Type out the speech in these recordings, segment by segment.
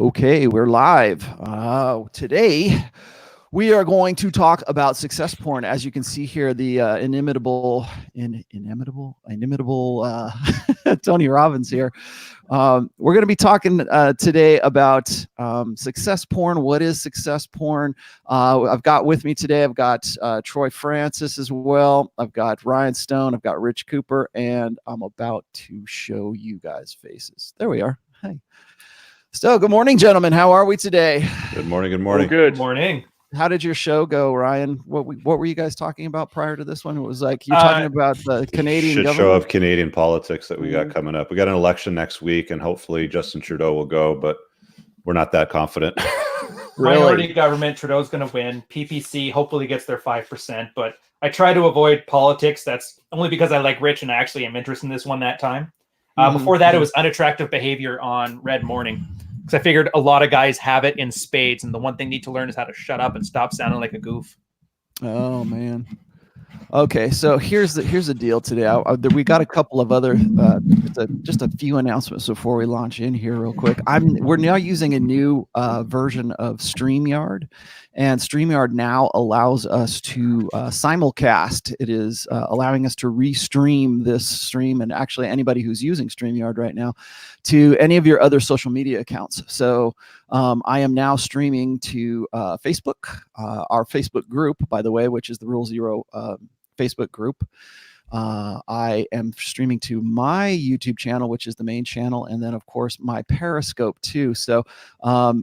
Okay, we're live. Today, we are going to talk about success porn. As you can see here, the inimitable Tony Robbins here. We're going to be talking today about success porn. What is success porn? I've got with me today, I've got Troy Francis as well. I've got Ryan Stone. I've got Rich Cooper, and I'm about to show you guys faces. There we are. Hey. So, good morning, gentlemen. How are we today? Good morning. Good morning. Good morning. How did your show go, Ryan? What were you guys talking about prior to this one? It was like you're talking about the Canadian shit government show of Canadian politics that we got coming up. We got an election next week, and hopefully Justin Trudeau will go, but we're not that confident. Really? Minority government, Trudeau's going to win. PPC hopefully gets their 5%, but I try to avoid politics. That's only because I like Rich and I actually am interested in this one that time. Before that, it was unattractive behavior on Red Morning. Because I figured a lot of guys have it in spades, and the one thing they need to learn is how to shut up and stop sounding like a goof. Oh man. Okay, so here's the deal today. We got a couple of other just a few announcements before we launch in here real quick. We're now using a new version of StreamYard, and StreamYard now allows us to simulcast. It is allowing us to restream this stream, and actually anybody who's using StreamYard right now, to any of your other social media accounts. So I am now streaming to Facebook, our Facebook group, by the way, which is the Rule Zero Facebook group. I am streaming to my YouTube channel, which is the main channel, and then of course my Periscope too. So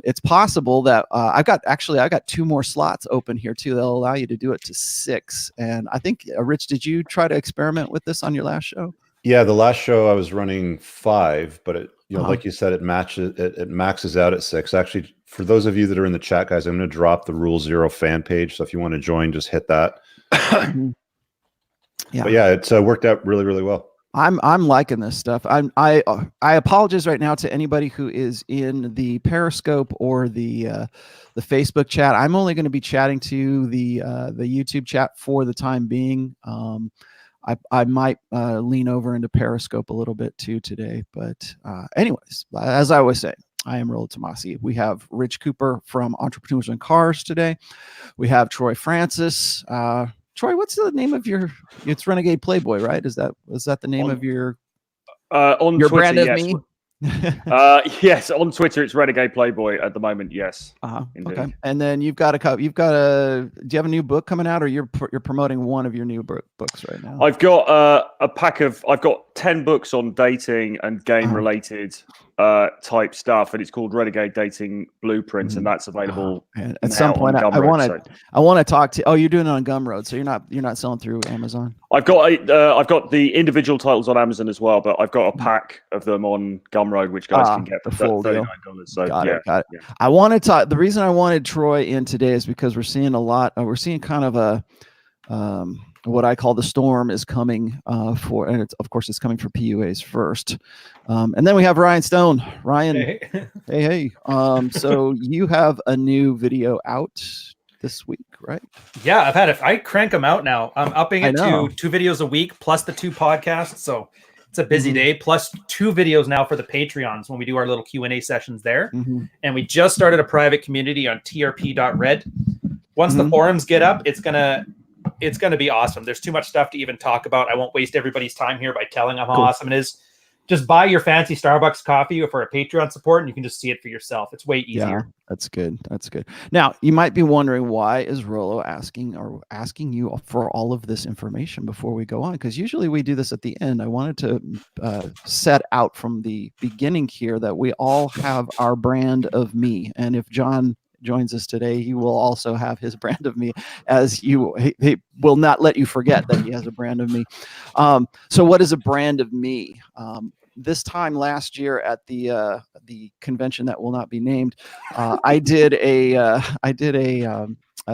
it's possible that I got 2 more slots open here too. They'll allow you to do it to 6. And I think Rich, did you try to experiment with this on your last show? Yeah, the last show I was running 5, but it, like you said, it maxes out at 6. Actually, for those of you that are in the chat, guys, I'm going to drop the Rule Zero fan page. So if you want to join, just hit that. Yeah. But yeah, it's worked out really, really well. I'm liking this stuff. I apologize right now to anybody who is in the Periscope or the Facebook chat. I'm only going to be chatting to the YouTube chat for the time being. I might lean over into Periscope a little bit too today, but anyways, as I was saying, I am Rollo Tomassi. We have Rich Cooper from Entrepreneurs in Cars today. We have Troy Francis. Troy, what's the name of your? It's Renegade Playboy, right? Is that the name of your on your Twitter, brand of yes. me? Yes, on Twitter it's Renegade Playboy at the moment. Yes. Okay. And then you've got do you have a new book coming out, or you're promoting one of your new books right now? I've got I've got 10 books on dating and game related type stuff, and it's called Renegade Dating Blueprints, and that's available. At some point, I want to talk to. Oh, you're doing it on Gumroad, so you're not selling through Amazon. I've got the individual titles on Amazon as well, but I've got a pack of them on Gumroad, which guys can get for $39. So got it. Yeah. I want to talk. The reason I wanted Troy in today is because we're seeing a lot. We're seeing kind of a what I call the storm is coming and of course it's coming for PUAs first, and then we have Ryan Stone. Ryan, hey. So you have a new video out this week, right? Yeah, I crank them out now. I'm upping it to 2 videos a week plus the 2 podcasts. So it's a busy day, plus 2 videos now for the Patreons when we do our little Q&A sessions there. And we just started a private community on trp.red. Once the forums get up, it's gonna be awesome. There's too much stuff to even talk about. I won't waste everybody's time here by telling them how awesome it is. Just buy your fancy Starbucks coffee for a Patreon support, and you can just see it for yourself. It's way easier. Yeah, that's good. Now, you might be wondering, why is Rollo asking you for all of this information before we go on? Because usually we do this at the end. I wanted to set out from the beginning here that we all have our brand of me. And if John joins us today, he will also have his brand of me, as he will not let you forget that he has a brand of me. So what is a brand of me? This time last year at the convention that will not be named, I did a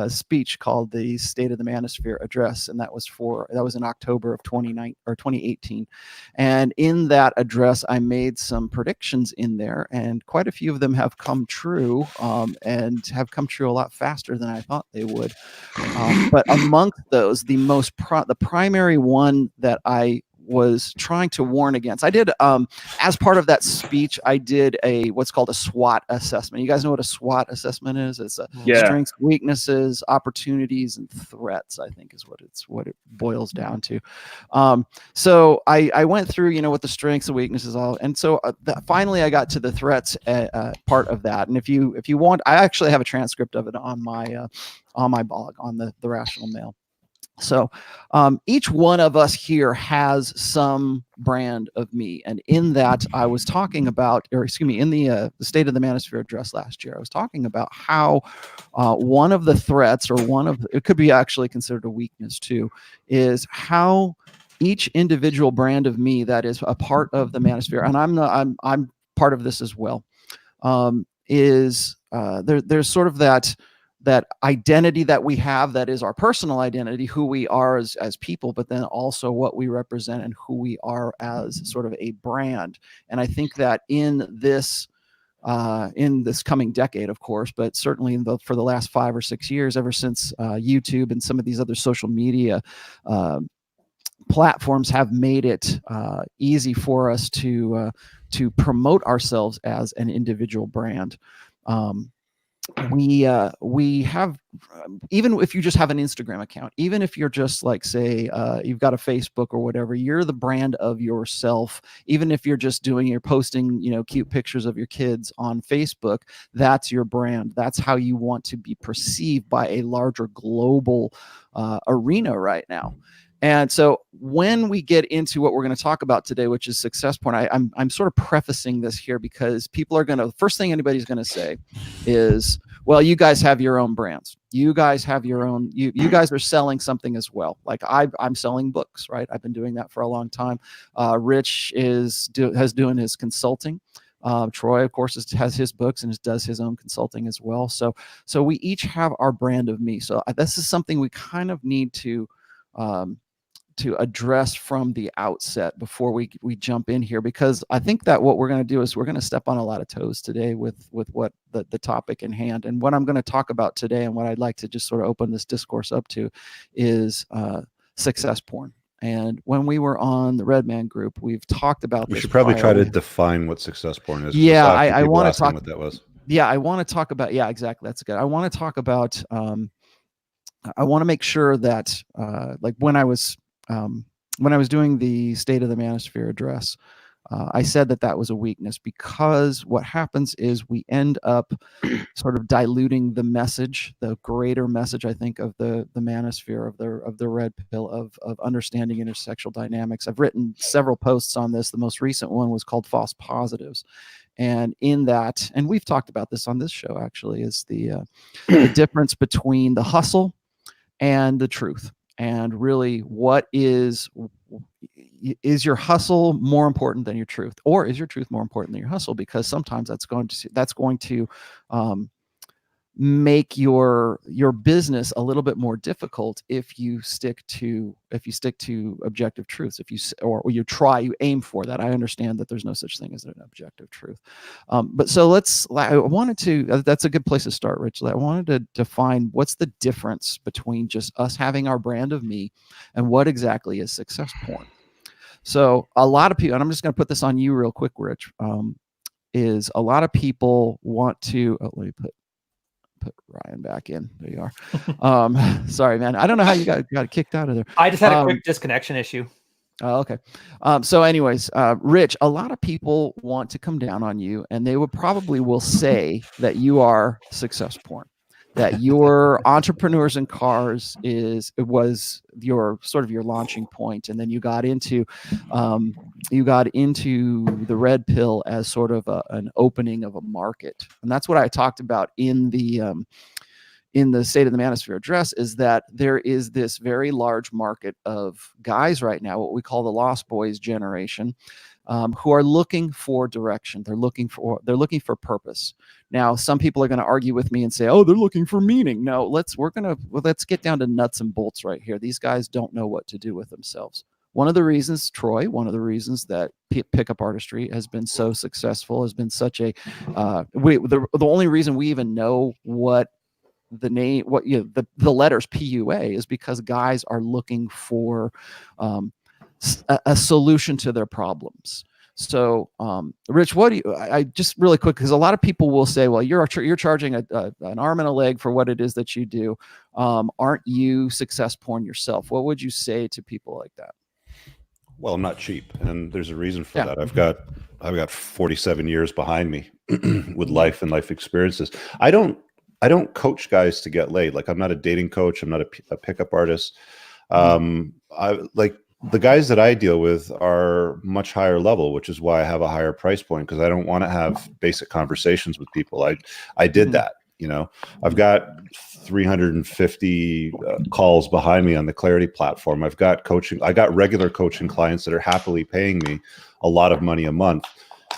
speech called the State of the Manosphere Address, and that was in October of 2018. And in that address, I made some predictions in there, and quite a few of them have come true, and have come true a lot faster than I thought they would. But amongst those, the primary one that I was trying to warn against. I did, as part of that speech, I did what's called a SWOT assessment. You guys know what a SWOT assessment is? It's strengths, weaknesses, opportunities, and threats, I think is what it boils down to. So I went through, what the strengths and weaknesses all, and so finally I got to the threats part of that. And if you want, I actually have a transcript of it on my blog on the Rational Mail. So each one of us here has some brand of me. And in that, I was talking about, in the State of the Manosphere address last year, I was talking about how one of the threats, or it could be actually considered a weakness too, is how each individual brand of me that is a part of the Manosphere, and I'm part of this as well, there's sort of that identity that we have, that is our personal identity, who we are as people, but then also what we represent and who we are as sort of a brand. And I think that in this coming decade, of course, but certainly for the last 5 or 6 years, ever since YouTube and some of these other social media platforms have made it easy for us to promote ourselves as an individual brand. We have, even if you just have an Instagram account, even if you're just like, say, you've got a Facebook or whatever, you're the brand of yourself. Even if you're posting, cute pictures of your kids on Facebook, that's your brand. That's how you want to be perceived by a larger global arena right now. And so when we get into what we're going to talk about today, which is success porn, I'm sort of prefacing this here because people are the first thing anybody's going to say is, well, you guys have your own brands. You guys have your own, you guys are selling something as well. Like I'm selling books, right? I've been doing that for a long time. Rich has doing his consulting. Troy, of course, has his books and does his own consulting as well. So we each have our brand of me. So this is something we kind of need to address from the outset before we jump in here, because I think that what we're going to do is we're going to step on a lot of toes today with what the topic in hand. And what I'm going to talk about today, and what I'd like to just sort of open this discourse up to, is success porn. And when we were on the Red Man group, we've talked about this. We should probably try to define what success porn is. Yeah, I want to talk what that was. Yeah, I want to talk about. Yeah, exactly. That's good. I want to talk about. I want to make sure that, like when I was doing the State of the Manosphere address, I said that was a weakness, because what happens is we end up sort of diluting the message, the greater message, I think, of the Manosphere, of the red pill, of understanding intersexual dynamics. I've written several posts on this. The most recent one was called False Positives. And in that, and we've talked about this on this show actually, is the difference between the hustle and the truth. And really, what is your hustle more important than your truth, or is your truth more important than your hustle? Because sometimes that's going to make your business a little bit more difficult if you stick to objective truths. If you aim for that. I understand that there's no such thing as an objective truth, but so that's a good place to start, Rich. I wanted to define what's the difference between just us having our brand of me and what exactly is success porn. So a lot of people, and I'm just going to put this on you real quick, Rich, is a lot of people want to. Let me put Ryan back in. There you are. Sorry, man. I don't know how you got kicked out of there. I just had a quick disconnection issue. Oh, okay. So anyways, Rich, a lot of people want to come down on you, and they will say that you are success porn, that your Entrepreneurs in Cars was your sort of your launching point, and then you got into the red pill as sort of an opening of a market. And that's what I talked about in the State of the Manosphere address, is that there is this very large market of guys right now, what we call the Lost Boys generation, who are looking for direction. They're looking for purpose. Now, some people are going to argue with me and say, "Oh, they're looking for meaning." No, let's get down to nuts and bolts right here. These guys don't know what to do with themselves. One of the reasons that pickup artistry has been so successful, has been such a the only reason we even know what the name, the letters PUA, is because guys are looking for a solution to their problems. So, Rich, what do you? I just really quick, because a lot of people will say, "Well, you're charging an arm and a leg for what it is that you do. Aren't you success porn yourself?" What would you say to people like that? Well, I'm not cheap, and there's a reason for that. I've got 47 years behind me with life and life experiences. I don't coach guys to get laid. Like, I'm not a dating coach. I'm not a pickup artist. I like. The guys that I deal with are much higher level, which is why I have a higher price point, because I don't want to have basic conversations with people. I did that, you know. I've got 350 calls behind me on the Clarity platform. I've got coaching. I got regular coaching clients that are happily paying me a lot of money a month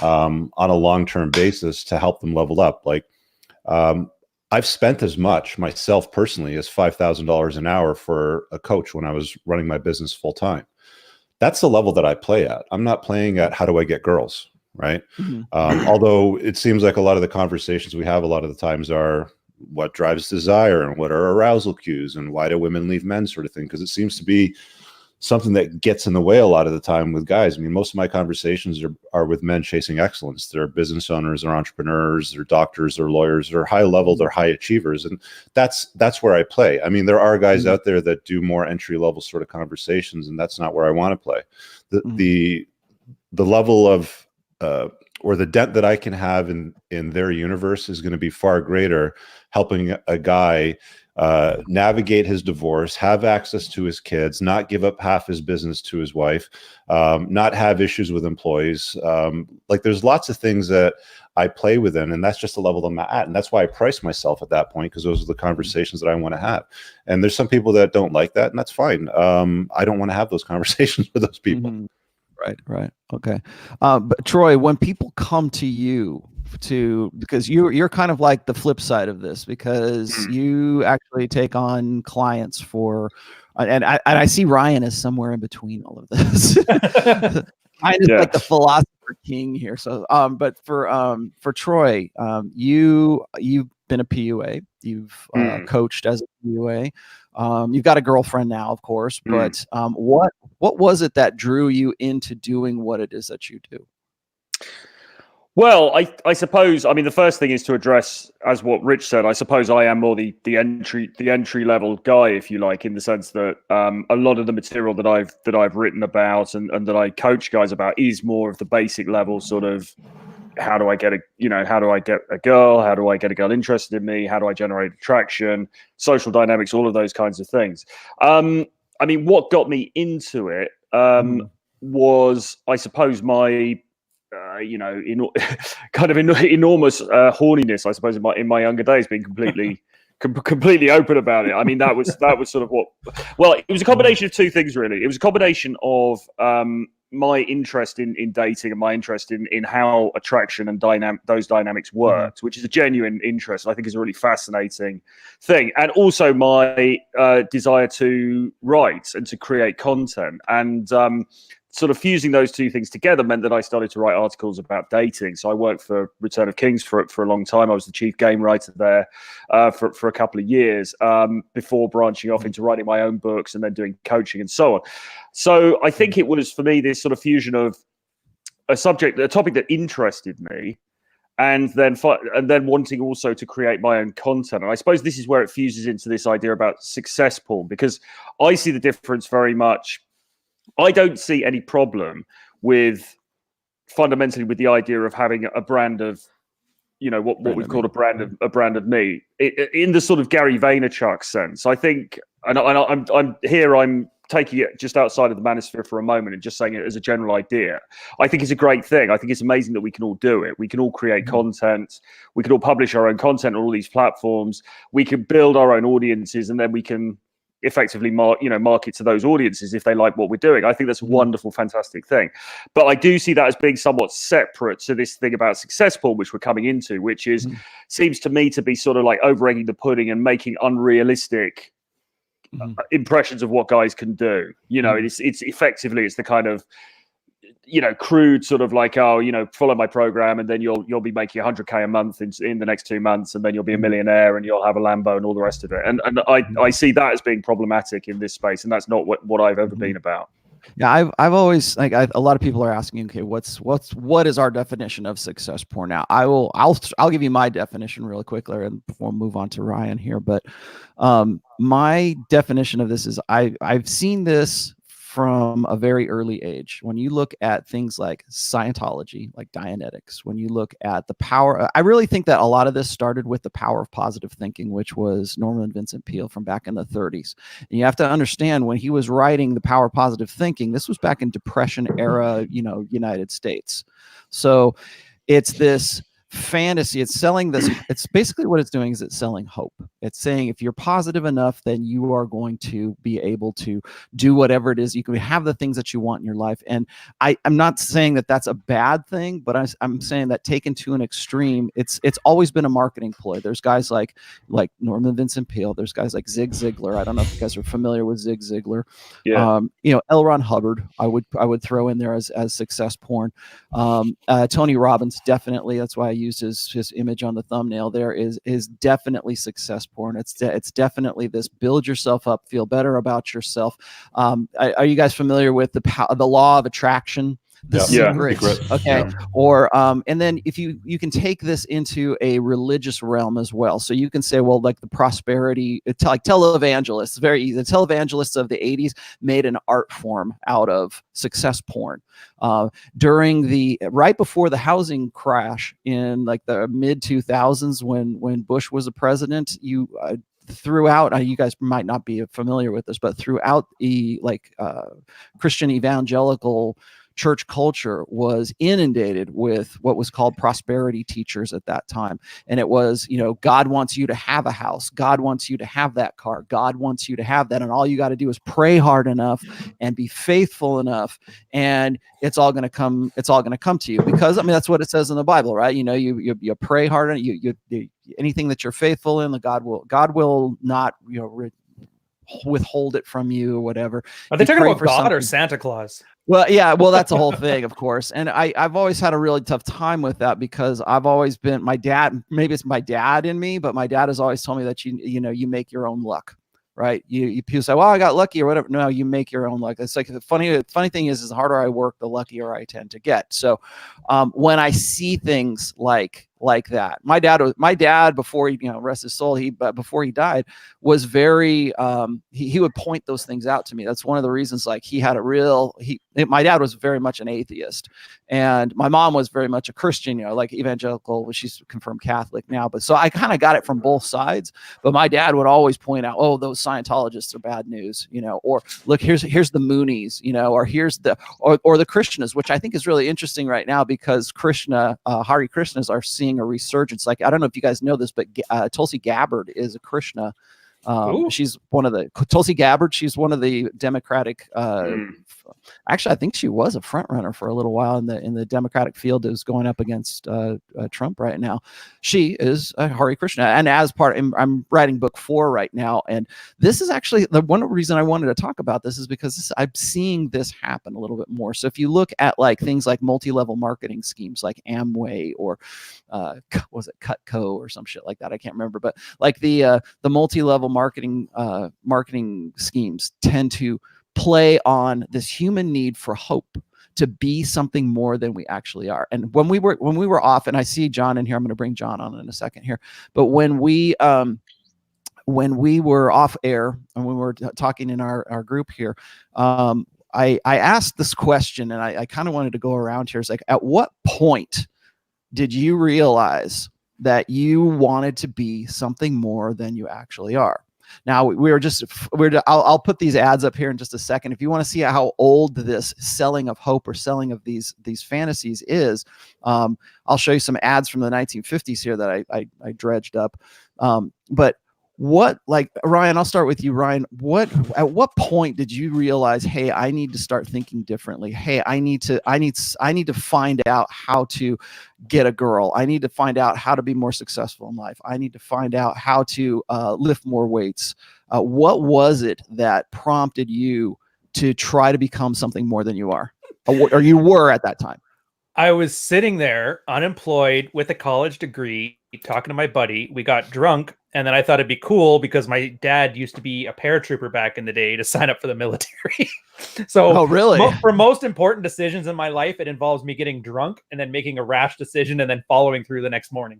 on a long-term basis to help them level up. Like, I've spent as much myself personally as $5,000 an hour for a coach when I was running my business full time. That's the level that I play at. I'm not playing at how do I get girls, right? Although it seems like a lot of the conversations we have a lot of the times are what drives desire and what are arousal cues and why do women leave men, sort of thing, because it seems to be something that gets in the way a lot of the time with guys. I mean, most of my conversations are with men chasing excellence. They're business owners, they're entrepreneurs, they're doctors, they're lawyers, they're high level, they're high achievers. And that's where I play. I mean, there are guys out there that do more entry level sort of conversations, and that's not where I want to play. The level of, or the dent that I can have in their universe is going to be far greater helping a guy navigate his divorce, have access to his kids, not give up half his business to his wife, not have issues with employees. Like, there's lots of things that I play within, and that's just the level I'm at. And that's why I price myself at that point, because those are the conversations that I want to have. And there's some people that don't like that, and that's fine. I don't want to have those conversations with those people. Right. Okay. But Troy, when people come to you because you're kind of like the flip side of this, because you actually take on clients for, and I see Ryan is somewhere in between all of this. Ryan is like the philosopher king here. So, but for Troy, you've been a PUA, you've coached as a PUA. You've got a girlfriend now, of course, but what was it that drew you into doing what it is that you do? Well, I suppose, I mean, the first thing is to address, as what Rich said, I suppose I am more the entry level guy, if you like, in the sense that a lot of the material that I've written about and that I coach guys about is more of the basic level sort of, how do I get a girl? How do I get a girl interested in me? How do I generate attraction? Social dynamics, all of those kinds of things. I mean, what got me into it was, I suppose, my kind of enormous horniness, I suppose, in my younger days, being completely open about it. I mean, that was sort of what. Well, it was a combination of two things, really. It was a combination of my interest in dating and my interest in how attraction and those dynamics worked, which is a genuine interest. I think is a really fascinating thing, and also my desire to write and to create content, and sort of fusing those two things together meant that I started to write articles about dating. So I worked for Return of Kings for a long time. I was the chief game writer there for a couple of years before branching off into writing my own books and then doing coaching and so on. So I think it was, for me, this sort of fusion of a topic that interested me, and then wanting also to create my own content. And I suppose this is where it fuses into this idea about success porn, because I see the difference very much. I don't see any problem fundamentally with the idea of having a brand of, what we've called a brand of me, in the sort of Gary Vaynerchuk sense. I think, and I'm taking it just outside of the Manosphere for a moment and just saying it as a general idea. I think it's a great thing. I think it's amazing that we can all do it. We can all create content. We can all publish our own content on all these platforms. We can build our own audiences, and then we can effectively market to those audiences if they like what we're doing. I think that's a wonderful, fantastic thing. But I do see that as being somewhat separate to this thing about success porn, which we're coming into, which seems to me to be sort of like over-egging the pudding and making unrealistic impressions of what guys can do. It's effectively, it's the kind of, crude sort of like, follow my program and then you'll be making 100K a month in the next 2 months, and then you'll be a millionaire and you'll have a Lambo and all the rest of it. And I see that as being problematic in this space, and that's not what I've ever been about. Yeah, I've always like a lot of people are asking, okay, what is our definition of success porn? Now, I'll give you my definition really quickly, and before we move on to Ryan here. But my definition of this is I've seen this from a very early age. When you look at things like Scientology, like Dianetics, when you look at the power, I really think that a lot of this started with the power of positive thinking, which was Norman Vincent Peale from back in the 30s. And you have to understand, when he was writing The Power of Positive Thinking, this was back in Depression era, United States. So it's this fantasy. It's selling this. It's basically what it's doing is it's selling hope. It's saying if you're positive enough, then you are going to be able to do whatever it is. You can have the things that you want in your life. And I'm not saying that that's a bad thing, but I'm saying that taken to an extreme, it's always been a marketing ploy. There's guys like Norman Vincent Peale. There's guys like Zig Ziglar. I don't know if you guys are familiar with Zig Ziglar. Yeah. L. Hubbard, I would throw in there as success porn. Tony Robbins, definitely. That's why I used his image on the thumbnail there, is definitely success porn. It's definitely this build yourself up, feel better about yourself. Are you guys familiar with the law of attraction? The secret. Okay. Yeah. Or and then if you can take this into a religious realm as well. So you can say, well, like the prosperity, like televangelists, very easy. The televangelists of the 80s made an art form out of success porn. Right before the housing crash in like the mid 2000s, when Bush was a president, throughout, you guys might not be familiar with this, but throughout the Christian evangelical church culture was inundated with what was called prosperity teachers at that time. And it was, God wants you to have a house. God wants you to have that car. God wants you to have that. And all you got to do is pray hard enough and be faithful enough. And it's all going to come to you, because that's what it says in the Bible, right? You pray hard and you anything that you're faithful in, God will not, withhold it from you or whatever. Are they talking about God or Santa Claus? Well, yeah, that's the whole thing, of course. And I've always had a really tough time with that, because I've always been, my dad, maybe it's my dad in me, but my dad has always told me that you make your own luck, right? People say, well, I got lucky or whatever. No, you make your own luck. It's like the funny thing is the harder I work, the luckier I tend to get. So when I see things like that, my dad before he, rest his soul, before he died, was very he would point those things out to me. That's one of the reasons, he had my dad was very much an atheist, and my mom was very much a Christian, evangelical. She's confirmed Catholic now, but so I kind of got it from both sides. But my dad would always point out, oh, those Scientologists are bad news, or look, here's the Moonies, or here's the or the Krishnas, which I think is really interesting right now, because Krishna, Hare Krishnas are seeing a resurgence. I don't know if you guys know this, but Tulsi Gabbard is a Krishna. She's one of the Tulsi Gabbard. She's one of the Democratic. Actually, I think she was a front runner for a little while in the Democratic field that was going up against Trump right now. She is a Hare Krishna, and as part, I'm writing book 4 right now, and this is actually the one reason I wanted to talk about this is because I'm seeing this happen a little bit more. So if you look at things like multi-level marketing schemes like Amway or was it Cutco or some shit like that, I can't remember, but the multi-level marketing schemes tend to play on this human need for hope to be something more than we actually are. And when we were off, and I see John in here, I'm going to bring John on in a second here, but when we were off air and we were talking in our group here, I asked this question, and I kind of wanted to go around here. It's like, at what point did you realize that you wanted to be something more than you actually are? Now I'll put these ads up here in just a second. If you want to see how old this selling of hope or selling of these fantasies is, I'll show you some ads from the 1950s here that I dredged up. But what, Ryan, I'll start with you, Ryan. At what point did you realize, hey, I need to start thinking differently? Hey, I need to find out how to get a girl. I need to find out how to be more successful in life. I need to find out how to lift more weights. What was it that prompted you to try to become something more than you are, or you were at that time? I was sitting there unemployed with a college degree, talking to my buddy. We got drunk And then I thought it'd be cool because my dad used to be a paratrooper back in the day to sign up for the military. So really? For most important decisions in my life, it involves me getting drunk and then making a rash decision and then following through the next morning.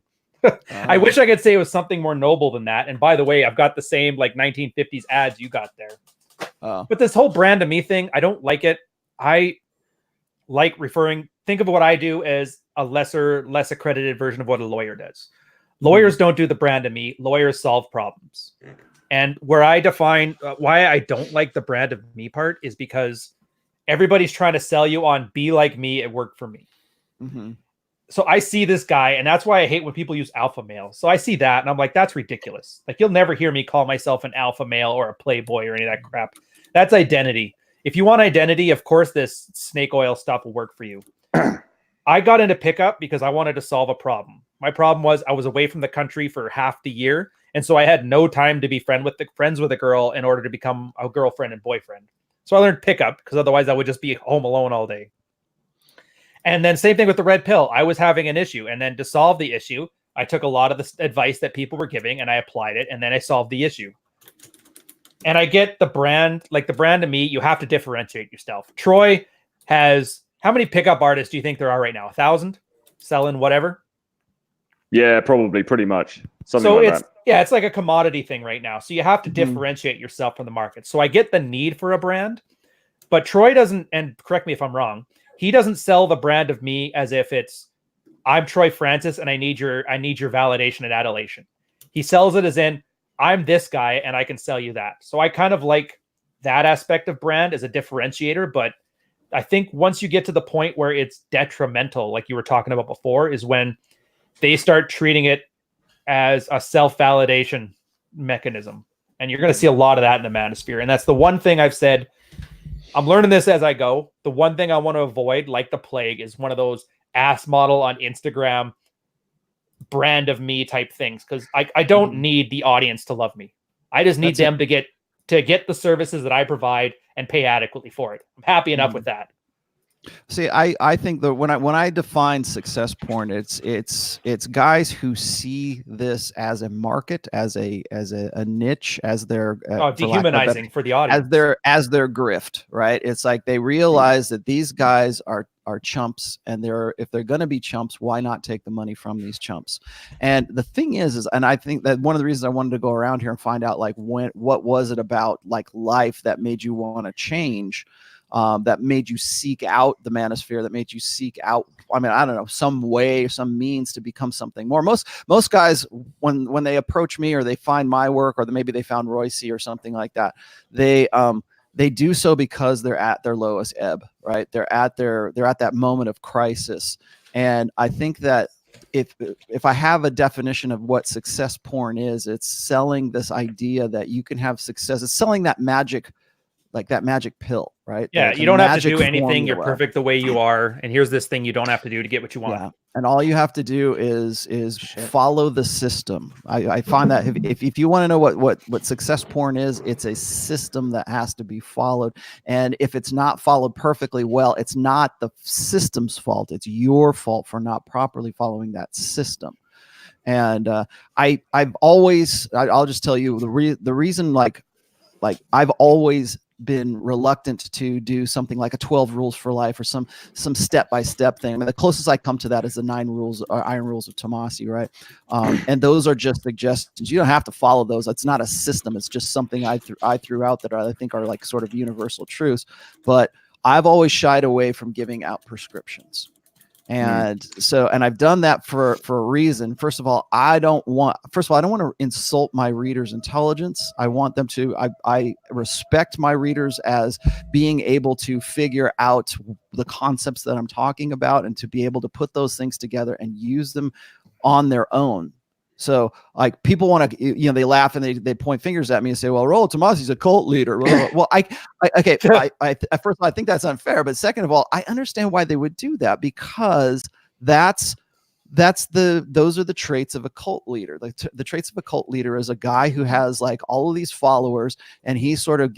I wish I could say it was something more noble than that. And by the way, I've got the same like 1950s ads you got there. But this whole brand of me thing, I don't like it. I like think of what I do as a less accredited version of what a lawyer does. Lawyers don't do the brand of me. Lawyers solve problems. And where I define why I don't like the brand of me part is because everybody's trying to sell you on be like me, it worked for me. Mm-hmm. So I see this guy, and that's why I hate when people use alpha male. So I see that, and I'm like, that's ridiculous. Like, you'll never hear me call myself an alpha male or a playboy or any of that crap. That's identity. If you want identity, of course, this snake oil stuff will work for you. I got into pickup because I wanted to solve a problem. My problem was I was away from the country for half the year, and so I had no time to be friends with a girl in order to become a girlfriend and boyfriend. So I learned pickup because otherwise I would just be home alone all day. And then same thing with the red pill. I was having an issue, and then to solve the issue, I took a lot of the advice that people were giving and I applied it, and then I solved the issue. And I get the brand, like the brand of me, you have to differentiate yourself. Troy has, how many pickup artists do you think there are right now? 1,000 selling whatever? Yeah, probably pretty much. Something like that. Yeah, it's like a commodity thing right now. So you have to differentiate yourself from the market. So I get the need for a brand, but Troy doesn't, and correct me if I'm wrong, he doesn't sell the brand of me as if it's, I'm Troy Francis and I need your validation and adulation. He sells it as in, I'm this guy and I can sell you that. So I kind of like that aspect of brand as a differentiator, but I think once you get to the point where it's detrimental, like you were talking about before, is when they start treating it as a self-validation mechanism. And you're going to see a lot of that in the Manosphere. And that's the one thing I've said, I'm learning this as I go. The one thing I want to avoid, like the plague, is one of those ass model on Instagram brand of me type things. Because I don't need the audience to love me. I just need them to get the services that I provide and pay adequately for it. I'm happy enough with that. See, I think that when I define success porn, it's guys who see this as a market, as a niche, as their dehumanizing for the audience, as their grift, right? It's like they realize that these guys are chumps, and if they're going to be chumps, why not take the money from these chumps? And the thing is, and I think that one of the reasons I wanted to go around here and find out like what was it about like life that made you want to change. That made you seek out the Manosphere, that made you seek out, I mean, I don't know, some way, some means to become something more. Most guys, when they approach me or they find my work, or maybe they found Royce or something like that, they do so because they're at their lowest ebb, right? They're at that moment of crisis. And I think that if I have a definition of what success porn is, it's selling this idea that you can have success. It's selling that magic, like that magic pill, right? Yeah, you don't have to do anything. Formula. You're perfect the way you are. And here's this thing you don't have to do to get what you want. Yeah. And all you have to do is follow the system. I find that if you want to know what success porn is, it's a system that has to be followed. And if it's not followed perfectly well, it's not the system's fault. It's your fault for not properly following that system. And I'll just tell you the reason, like I've always been reluctant to do something like a 12 rules for life or some step-by-step thing. I mean, the closest I come to that is the 9 rules or iron rules of Tomassi, right? And those are just suggestions. You don't have to follow those. It's not a system. It's just something I threw out that I think are like sort of universal truths. But I've always shied away from giving out prescriptions. And and I've done that for a reason. First of all, I don't want to insult my readers' intelligence. I want them to, I respect my readers as being able to figure out the concepts that I'm talking about and to be able to put those things together and use them on their own. So like people want to, they laugh and they point fingers at me and say, well, Rollo Tomassi's a cult leader. Well, first of all, I think that's unfair. But second of all, I understand why they would do that, because those are the traits of a cult leader. Like the traits of a cult leader is a guy who has like all of these followers, and he's sort of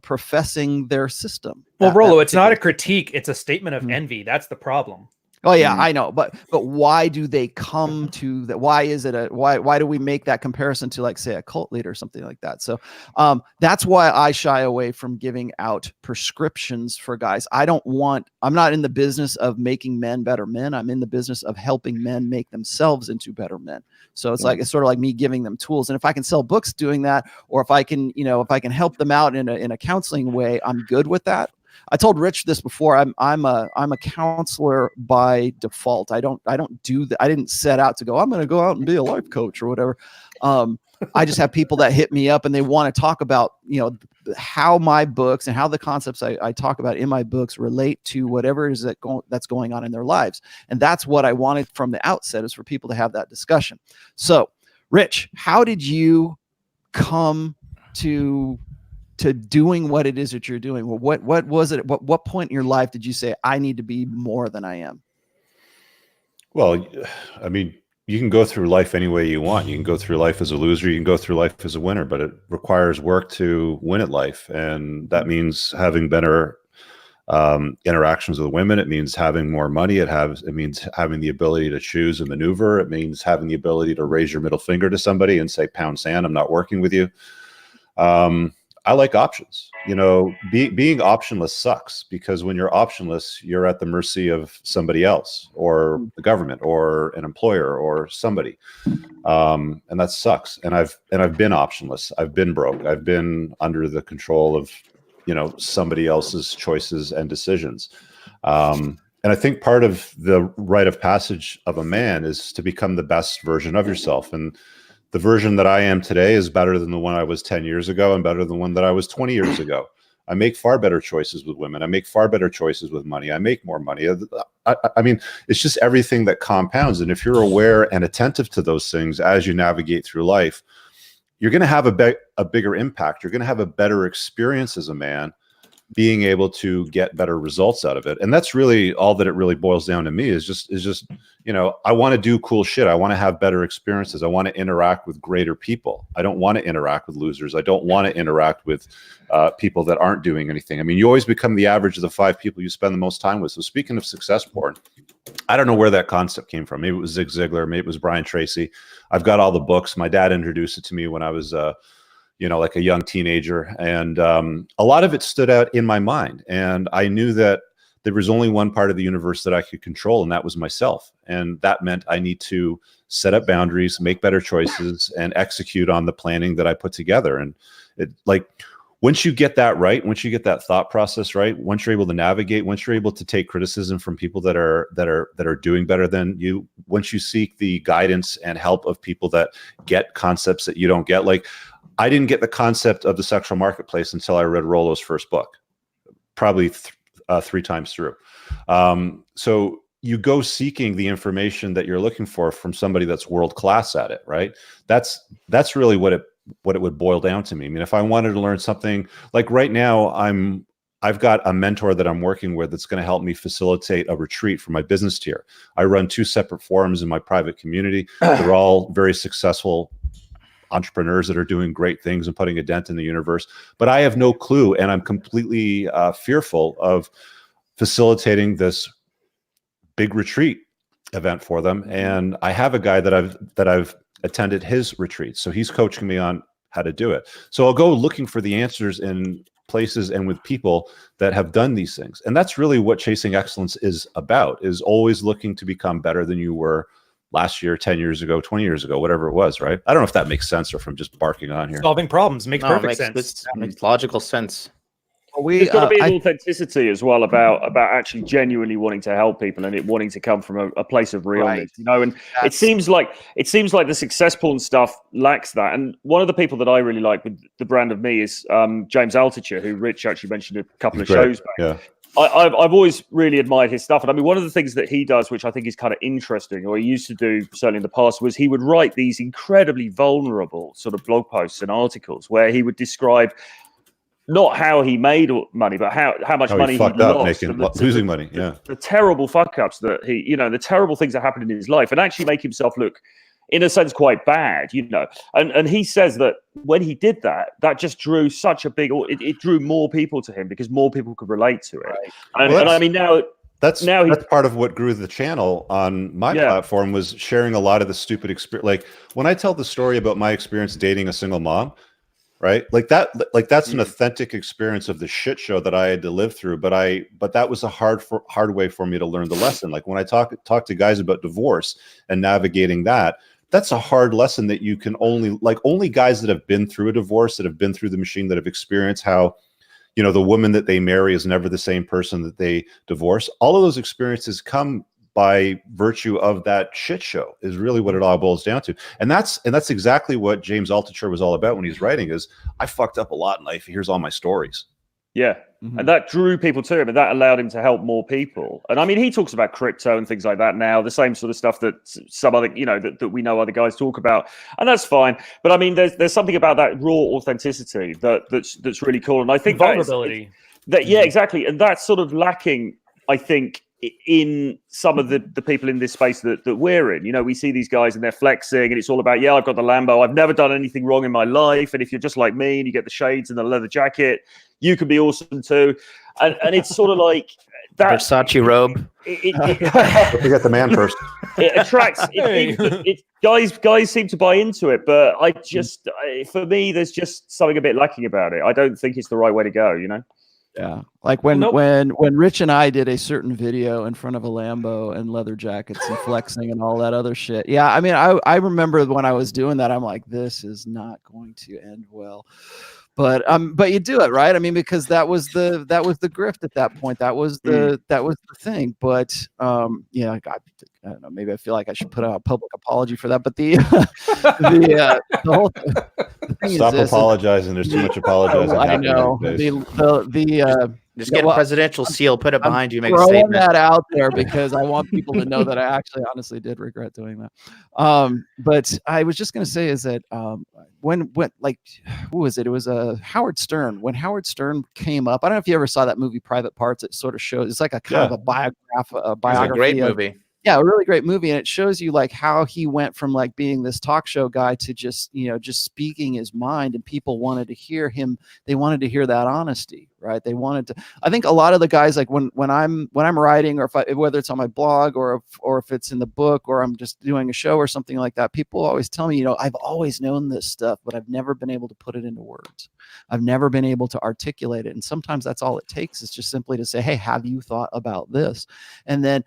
professing their system. Well, Rollo, it's not a critique. It's a statement of envy. That's the problem. Oh yeah, I know, but why do they come to that? Why is it why do we make that comparison to, like, say, a cult leader or something like that? So that's why I shy away from giving out prescriptions for guys. I'm not in the business of making men better men. I'm in the business of helping men make themselves into better men. So it's it's sort of like me giving them tools. And if I can sell books doing that, or if I can, if I can help them out in a counseling way, I'm good with that. I told Rich this before. I'm a counselor by default. I don't do that. I didn't set out to go, I'm going to go out and be a life coach or whatever. I just have people that hit me up and they want to talk about, how my books and how the concepts I talk about in my books relate to whatever it is that's going on in their lives. And that's what I wanted from the outset, is for people to have that discussion. So, Rich, how did you come to doing what it is that you're doing? Well, what was it? What point in your life did you say, I need to be more than I am? Well, I mean, you can go through life any way you want. You can go through life as a loser. You can go through life as a winner, but it requires work to win at life. And that means having better interactions with women. It means having more money. It means having the ability to choose and maneuver. It means having the ability to raise your middle finger to somebody and say, pound sand, I'm not working with you. I like options. Being optionless sucks, because when you're optionless, you're at the mercy of somebody else, or the government, or an employer, or somebody. And that sucks. And I've been optionless. I've been broke. I've been under the control of, somebody else's choices and decisions. And I think part of the rite of passage of a man is to become the best version of yourself. And the version that I am today is better than the one I was 10 years ago, and better than the one that I was 20 years ago. I make far better choices with women. I make far better choices with money. I make more money. I mean, it's just everything that compounds. And if you're aware and attentive to those things as you navigate through life, you're going to have a bigger impact. You're going to have a better experience as a man, being able to get better results out of it. And that's really all that it really boils down to me, is just, I want to do cool shit. I want to have better experiences. I want to interact with greater people. I don't want to interact with losers. I don't want to interact with people that aren't doing anything. I mean, you always become the average of the 5 people you spend the most time with. So speaking of success porn, I don't know where that concept came from. Maybe it was Zig Ziglar. Maybe it was Brian Tracy. I've got all the books. My dad introduced it to me when I was like a young teenager. And a lot of it stood out in my mind. And I knew that there was only one part of the universe that I could control, and that was myself. And that meant I need to set up boundaries, make better choices, and execute on the planning that I put together. And once you get that right, once you get that thought process right, once you're able to navigate, once you're able to take criticism from people that are doing better than you, once you seek the guidance and help of people that get concepts that you don't get, like, I didn't get the concept of the sexual marketplace until I read Rollo's first book, probably 3 times through. So you go seeking the information that you're looking for from somebody that's world-class at it, right? That's really what it would boil down to me. I mean, if I wanted to learn something, like right now, I've got a mentor that I'm working with that's going to help me facilitate a retreat for my business tier. I run 2 separate forums in my private community. They're all very successful entrepreneurs that are doing great things and putting a dent in the universe, but I have no clue, and I'm completely fearful of facilitating this big retreat event for them. And I have a guy that I've attended his retreat, so he's coaching me on how to do it. So I'll go looking for the answers in places and with people that have done these things, and that's really what Chasing Excellence is about, is always looking to become better than you were last year, 10 years ago, 20 years ago, whatever it was, right? I don't know if that makes sense, or if I'm just barking on here. Solving problems makes perfect sense. Makes logical sense. There's got to be an authenticity as well about actually genuinely wanting to help people, and it wanting to come from a place of realness, And it seems like the success porn stuff lacks that. And one of the people that I really like with the brand of me is James Altucher, who Rich actually mentioned a couple of shows back. Yeah. I've always really admired his stuff. And I mean, one of the things that he does, which I think is kind of interesting, or he used to do certainly in the past, was he would write these incredibly vulnerable sort of blog posts and articles where he would describe not how he made money, but how much money he lost, losing money. Yeah, the terrible fuck ups that the terrible things that happened in his life, and actually make himself look, in a sense, quite bad, And he says that when he did that, that just drew such a big, it drew more people to him because more people could relate to it. Right. And I mean, now That's part of what grew the channel on my platform, was sharing a lot of the stupid experience. Like when I tell the story about my experience dating a single mom, right? That's an authentic experience of the shit show that I had to live through. But that was a hard way for me to learn the lesson. Like when I talk to guys about divorce and navigating that, that's a hard lesson that you can only guys that have been through a divorce, that have been through the machine, that have experienced how, the woman that they marry is never the same person that they divorce. All of those experiences come by virtue of that shit show, is really what it all boils down to. And that's exactly what James Altucher was all about when he's writing, is I fucked up a lot in life. Here's all my stories. Yeah. And that drew people to him, and that allowed him to help more people. And I mean, he talks about crypto and things like that now, the same sort of stuff that some other, that we know other guys talk about, and that's fine. But I mean, there's something about that raw authenticity that's really cool. And I think vulnerability. Yeah, exactly. And that's sort of lacking, I think, in some of the people in this space that we're in. We see these guys and they're flexing, and it's all about, I've got the Lambo, I've never done anything wrong in my life, and if you're just like me and you get the shades and the leather jacket, you can be awesome too. And it's sort of like that Versace robe. Don't forget the man first. It attracts guys seem to buy into it, but for me, there's just something a bit lacking about it. I don't think it's the right way to go, Yeah, like when Rich and I did a certain video in front of a Lambo and leather jackets and flexing and all that other shit. Yeah, I mean, I remember when I was doing that, I'm like, this is not going to end well. But you do it, right? I mean, because that was the grift at that point. That was the thing. But I don't know. Maybe I feel like I should put out a public apology for that. But the whole thing Stop apologizing. There's too much apologizing. I know. Just get a presidential seal, put it behind you, make a throwing statement. that out there because I want people to know that I actually honestly did regret doing that. But I was just going to say is that when like, who was it? It was Howard Stern. When Howard Stern came up, I don't know if you ever saw that movie Private Parts. It sort of shows, it's like a kind of a biography. It's a great movie. Yeah, a really great movie, and it shows you like how he went from like being this talk show guy to just speaking his mind, and people wanted to hear him. They wanted to hear that honesty, right? They wanted to. I think a lot of the guys, like when I'm writing, or whether it's on my blog or if it's in the book, or I'm just doing a show or something like that, people always tell me, I've always known this stuff, but I've never been able to put it into words. I've never been able to articulate it, and sometimes that's all it takes, is just simply to say, "Hey, have you thought about this?" And then,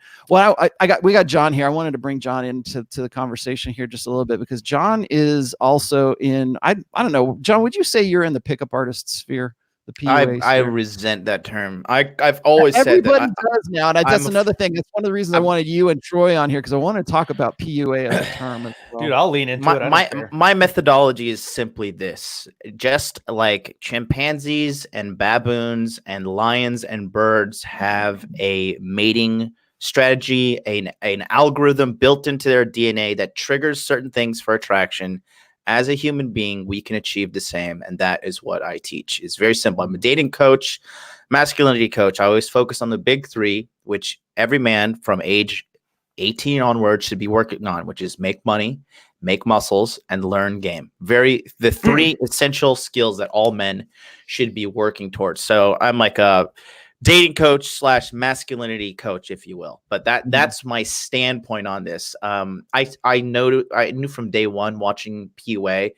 we got John here. I wanted to bring John into the conversation here just a little bit, because John is also in, I don't know, John, would you say you're in the pickup artist sphere? The PUA I resent that term. I've always said that. Everybody does now, and that's another thing. That's one of the reasons I wanted you and Troy on here, because I want to talk about PUA as a term as well. Dude, I'll lean into it. My methodology is simply this: just like chimpanzees and baboons and lions and birds have a mating strategy, an algorithm built into their DNA that triggers certain things for attraction. As a human being, we can achieve the same, and that is what I teach. It's very simple. I'm a dating coach, masculinity coach. I always focus on the big three, which every man from age 18 onward should be working on, which is make money, make muscles, and learn game. The three essential skills that all men should be working towards. So I'm like a dating coach / masculinity coach, if you will. But that's my standpoint on this. I knew from day one watching PUA,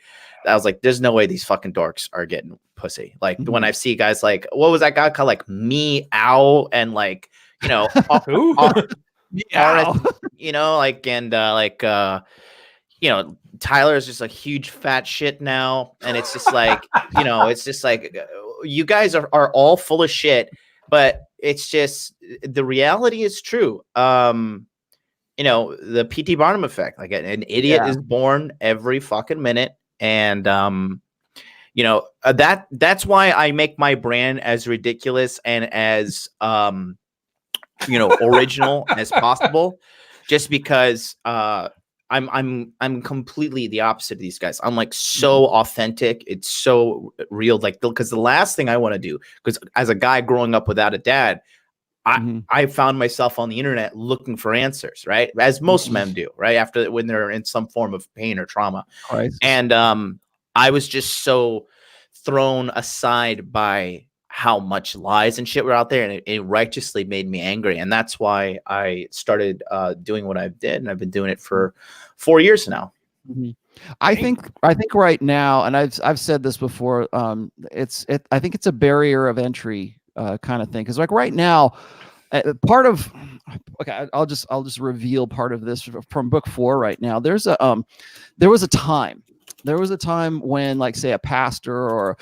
I was like, there's no way these fucking dorks are getting pussy. Like when I see guys like, what was that guy called? Like meow, and like, meow. Tyler is just a huge fat shit now, and it's just like, it's just like, you guys are all full of shit. But it's just, the reality is true. The P.T. Barnum effect, like an idiot is born every fucking minute. And, that's why I make my brand as ridiculous and as, original as possible, just because, I'm completely the opposite of these guys. I'm like so authentic. It's so real. Like, because the last thing I want to do, because as a guy growing up without a dad, I found myself on the internet looking for answers, right? As most men do, right? When they're in some form of pain or trauma. Right. And I was just so thrown aside by how much lies and shit were out there, and it righteously made me angry. And that's why I started doing what I did, and I've been doing it for 4 years now. Mm-hmm. I think right now, and I've said this before, I think it's a barrier of entry kind of thing, because like right now, part of, okay, I'll just reveal part of this from book 4 right now. There was a time when, like, say, a pastor or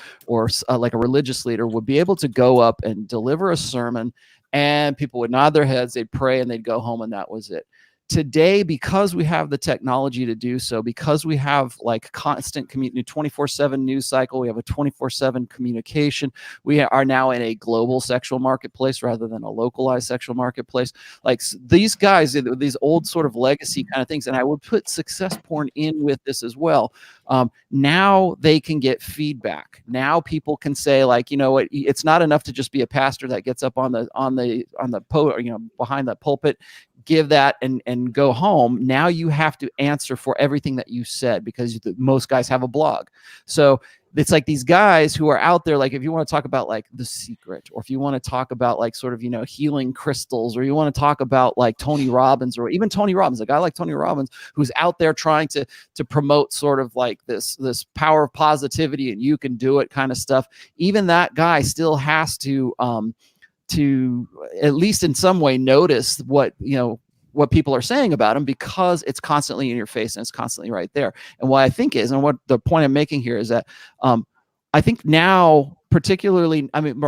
like a religious leader would be able to go up and deliver a sermon, and people would nod their heads, they'd pray, and they'd go home, and that was it. Today, because we have the technology to do so, because we have like constant 24/7 news cycle, we have a 24/7 communication. We are now in a global sexual marketplace rather than a localized sexual marketplace. Like these guys, these old sort of legacy kind of things, and I would put success porn in with this as well. Now they can get feedback. Now people can say, like, you know what, it's not enough to just be a pastor that gets up on the behind the pulpit, give that and go home. Now you have to answer for everything that you said, because most guys have a blog. So it's like these guys who are out there, like if you want to talk about like The Secret, or if you want to talk about like sort of, healing crystals, or you want to talk about like Tony Robbins, or even Tony Robbins, a guy like Tony Robbins who's out there trying to promote sort of like this power of positivity and you can do it kind of stuff. Even that guy still has to at least in some way notice what people are saying about him, because it's constantly in your face and it's constantly right there. And what I think is, and what the point I'm making here is that I think now, particularly, I mean,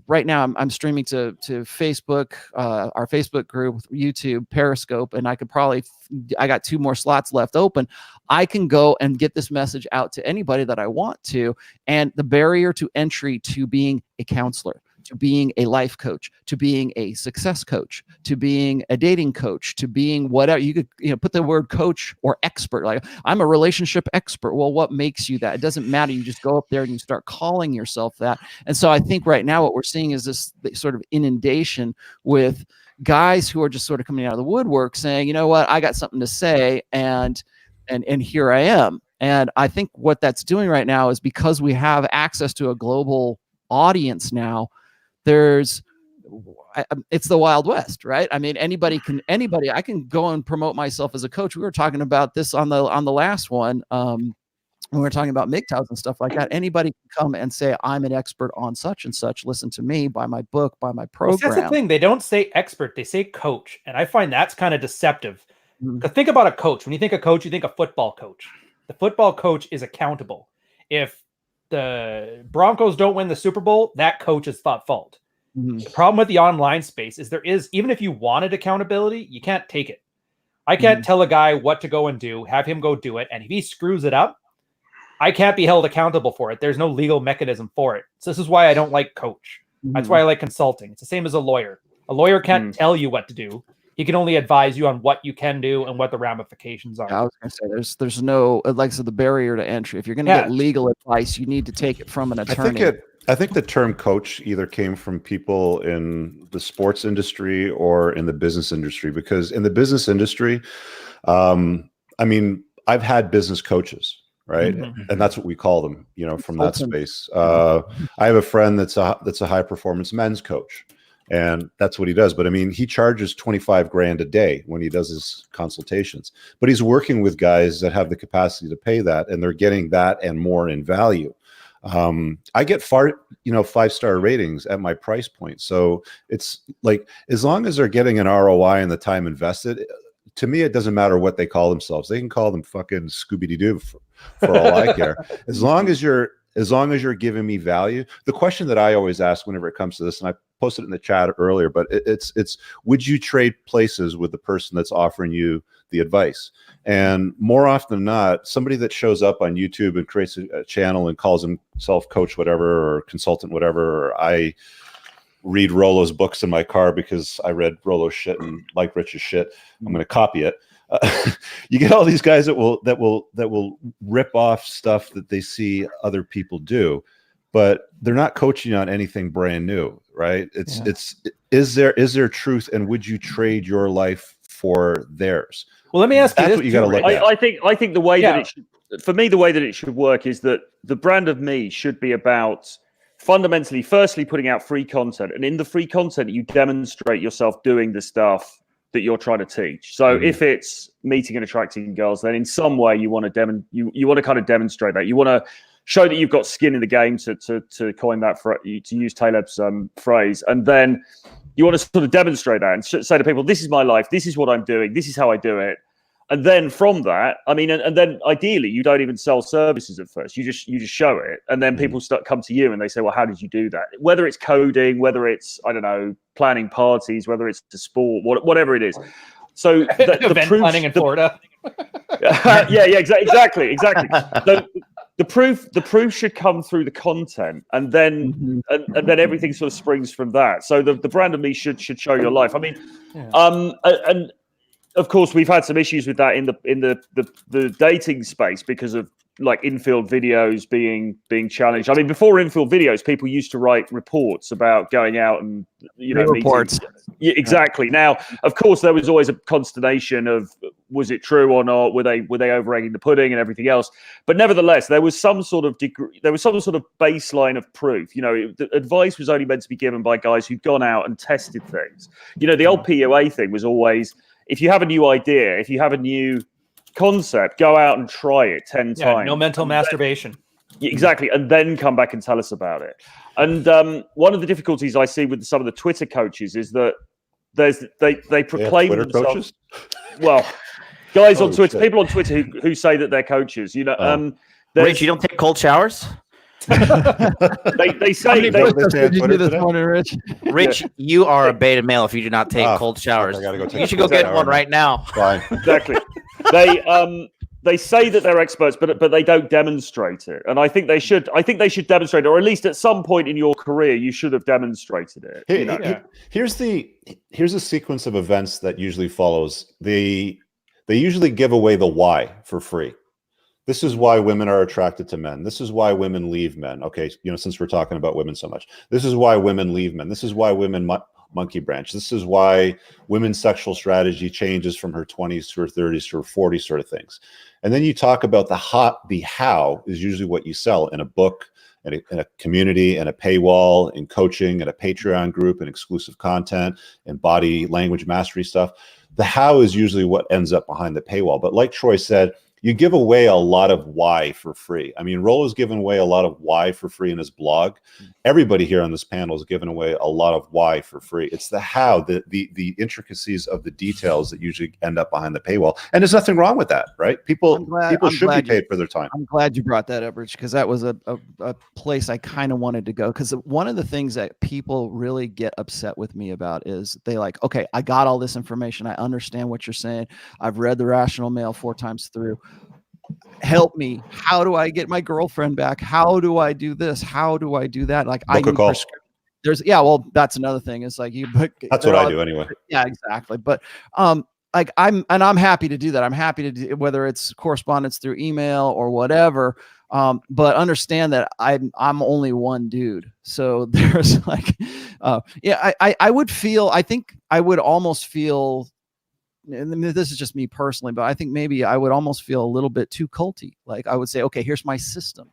right now I'm streaming to Facebook, our Facebook group, YouTube, Periscope, and I got 2 more slots left open. I can go and get this message out to anybody that I want to. And the barrier to entry to being a counselor, to being a life coach, to being a success coach, to being a dating coach, to being whatever, you could put the word coach or expert. Like, I'm a relationship expert. Well, what makes you that? It doesn't matter. You just go up there and you start calling yourself that. And so I think right now what we're seeing is this sort of inundation with guys who are just sort of coming out of the woodwork saying, you know what, I got something to say, and here I am. And I think what that's doing right now is, because we have access to a global audience now, it's the Wild West, right? I mean, anybody, I can go and promote myself as a coach. We were talking about this on the last one, when we were talking about MGTOWs and stuff like that. Anybody can come and say, I'm an expert on such and such. Listen to me, buy my book, buy my program. Well, that's the thing. They don't say expert, they say coach. And I find that's kind of deceptive. Because think about a coach. When you think of coach, you think a football coach. The football coach is accountable. If the Broncos don't win the Super Bowl, that coach is at fault. Mm-hmm. The problem with the online space is even if you wanted accountability, you can't take it. I can't tell a guy what to go and do, have him go do it. And if he screws it up, I can't be held accountable for it. There's no legal mechanism for it. So this is why I don't like coach. That's why I like consulting. It's the same as a lawyer. A lawyer can't tell you what to do. He can only advise you on what you can do and what the ramifications are. I was going to say, there's no, like I said, the barrier to entry. If you're going to get legal advice, you need to take it from an attorney. I think the term coach either came from people in the sports industry or in the business industry, because in the business industry, I mean, I've had business coaches, right? And that's what we call them, from that space. I have a friend that's a high performance men's coach. And that's what he does. But I mean, he charges 25 grand a day when he does his consultations, but he's working with guys that have the capacity to pay that, and they're getting that and more in value. I get 5-star ratings at my price point. So it's like, as long as they're getting an ROI and the time invested, to me, it doesn't matter what they call themselves. They can call them fucking Scooby-Doo for all I care. As long as you're giving me value. The question that I always ask whenever it comes to this, and I posted it in the chat earlier, but it's would you trade places with the person that's offering you the advice? And more often than not, somebody that shows up on YouTube and creates a channel and calls himself coach whatever, or consultant whatever, or I read Rollo's books in my car because I read Rollo's shit and like Rich's shit, I'm going to copy it. You get all these guys that will rip off stuff that they see other people do, but they're not coaching on anything brand new, right? Is there truth, and would you trade your life for theirs? Well, let me ask you That's this. What you got to look at. I think the way that it should, for me, the way that it should work is that the brand of me should be about fundamentally, firstly, putting out free content, and in the free content, you demonstrate yourself doing the stuff that you're trying to teach. So if it's meeting and attracting girls, then in some way you want to you want to kind of demonstrate that. You want to show that you've got skin in the game, to coin that, to use Taleb's phrase, and then you want to sort of demonstrate that and say to people, "This is my life. This is what I'm doing. This is how I do it." And then from that, I mean, and then ideally, you don't even sell services at first. You just show it, and then people come to you and they say, "Well, how did you do that?" Whether it's coding, whether it's, I don't know, planning parties, whether it's the sport, whatever it is. So the event proof, planning in Florida. exactly. The proof should come through the content, and then and then everything sort of springs from that. So the brand of me should show your life. I mean, and of course, we've had some issues with that in the dating space because of like infield videos being challenged. I mean, before infield videos, people used to write reports about going out and reports. Yeah, exactly. Now, of course, there was always a consternation of was it true or not? Were they over egging the pudding and everything else? But nevertheless, there was some sort of baseline of proof. The advice was only meant to be given by guys who'd gone out and tested things. The old PUA thing was always, if you have a new idea, if you have a new concept, go out and try it 10 times. No mental masturbation. Exactly. And then come back and tell us about it. And one of the difficulties I see with some of the Twitter coaches is that they proclaim Twitter themselves. Coaches? Well, guys on Twitter, shit. people on Twitter who say that they're coaches, Rich, you don't take cold showers? they say Rich. Rich, you are a beta male if you do not take cold showers. I gotta go take You should go get one right now. Fine. Exactly. They say that they're experts, but they don't demonstrate it. And I think they should. I think they should demonstrate it, or at least at some point in your career, you should have demonstrated it. Here's the sequence of events that usually follows. They usually give away the why for free. This is why women are attracted to men. This is why women leave men. Okay, since we're talking about women so much, this is why women leave men. This is why women monkey branch. This is why women's sexual strategy changes from her 20s to her 30s to her 40s, sort of things. And then you talk about the how is usually what you sell in a book, in a community, in a paywall, in coaching, in a Patreon group, in exclusive content, in body language mastery stuff. The how is usually what ends up behind the paywall. But like Troy said, you give away a lot of why for free. I mean, Rollo's given away a lot of why for free in his blog. Everybody here on this panel has given away a lot of why for free. It's the how, the intricacies of the details that usually end up behind the paywall. And there's nothing wrong with that, right? People should be paid for their time. I'm glad you brought that up, Rich, because that was a place I kind of wanted to go. Because one of the things that people really get upset with me about is they like, okay, I got all this information. I understand what you're saying. I've read The Rational Male 4 times through. Help me. How do I get my girlfriend back? How do I do this? How do I do that? Like that's another thing. It's like that's what I do anyway. Yeah, exactly. But I'm happy to do that. I'm happy to do, whether it's correspondence through email or whatever. But understand that I'm only one dude. So there's like, I would feel, I think I would almost feel, and this is just me personally, but I think maybe I would almost feel a little bit too culty. Like I would say, okay, here's my system.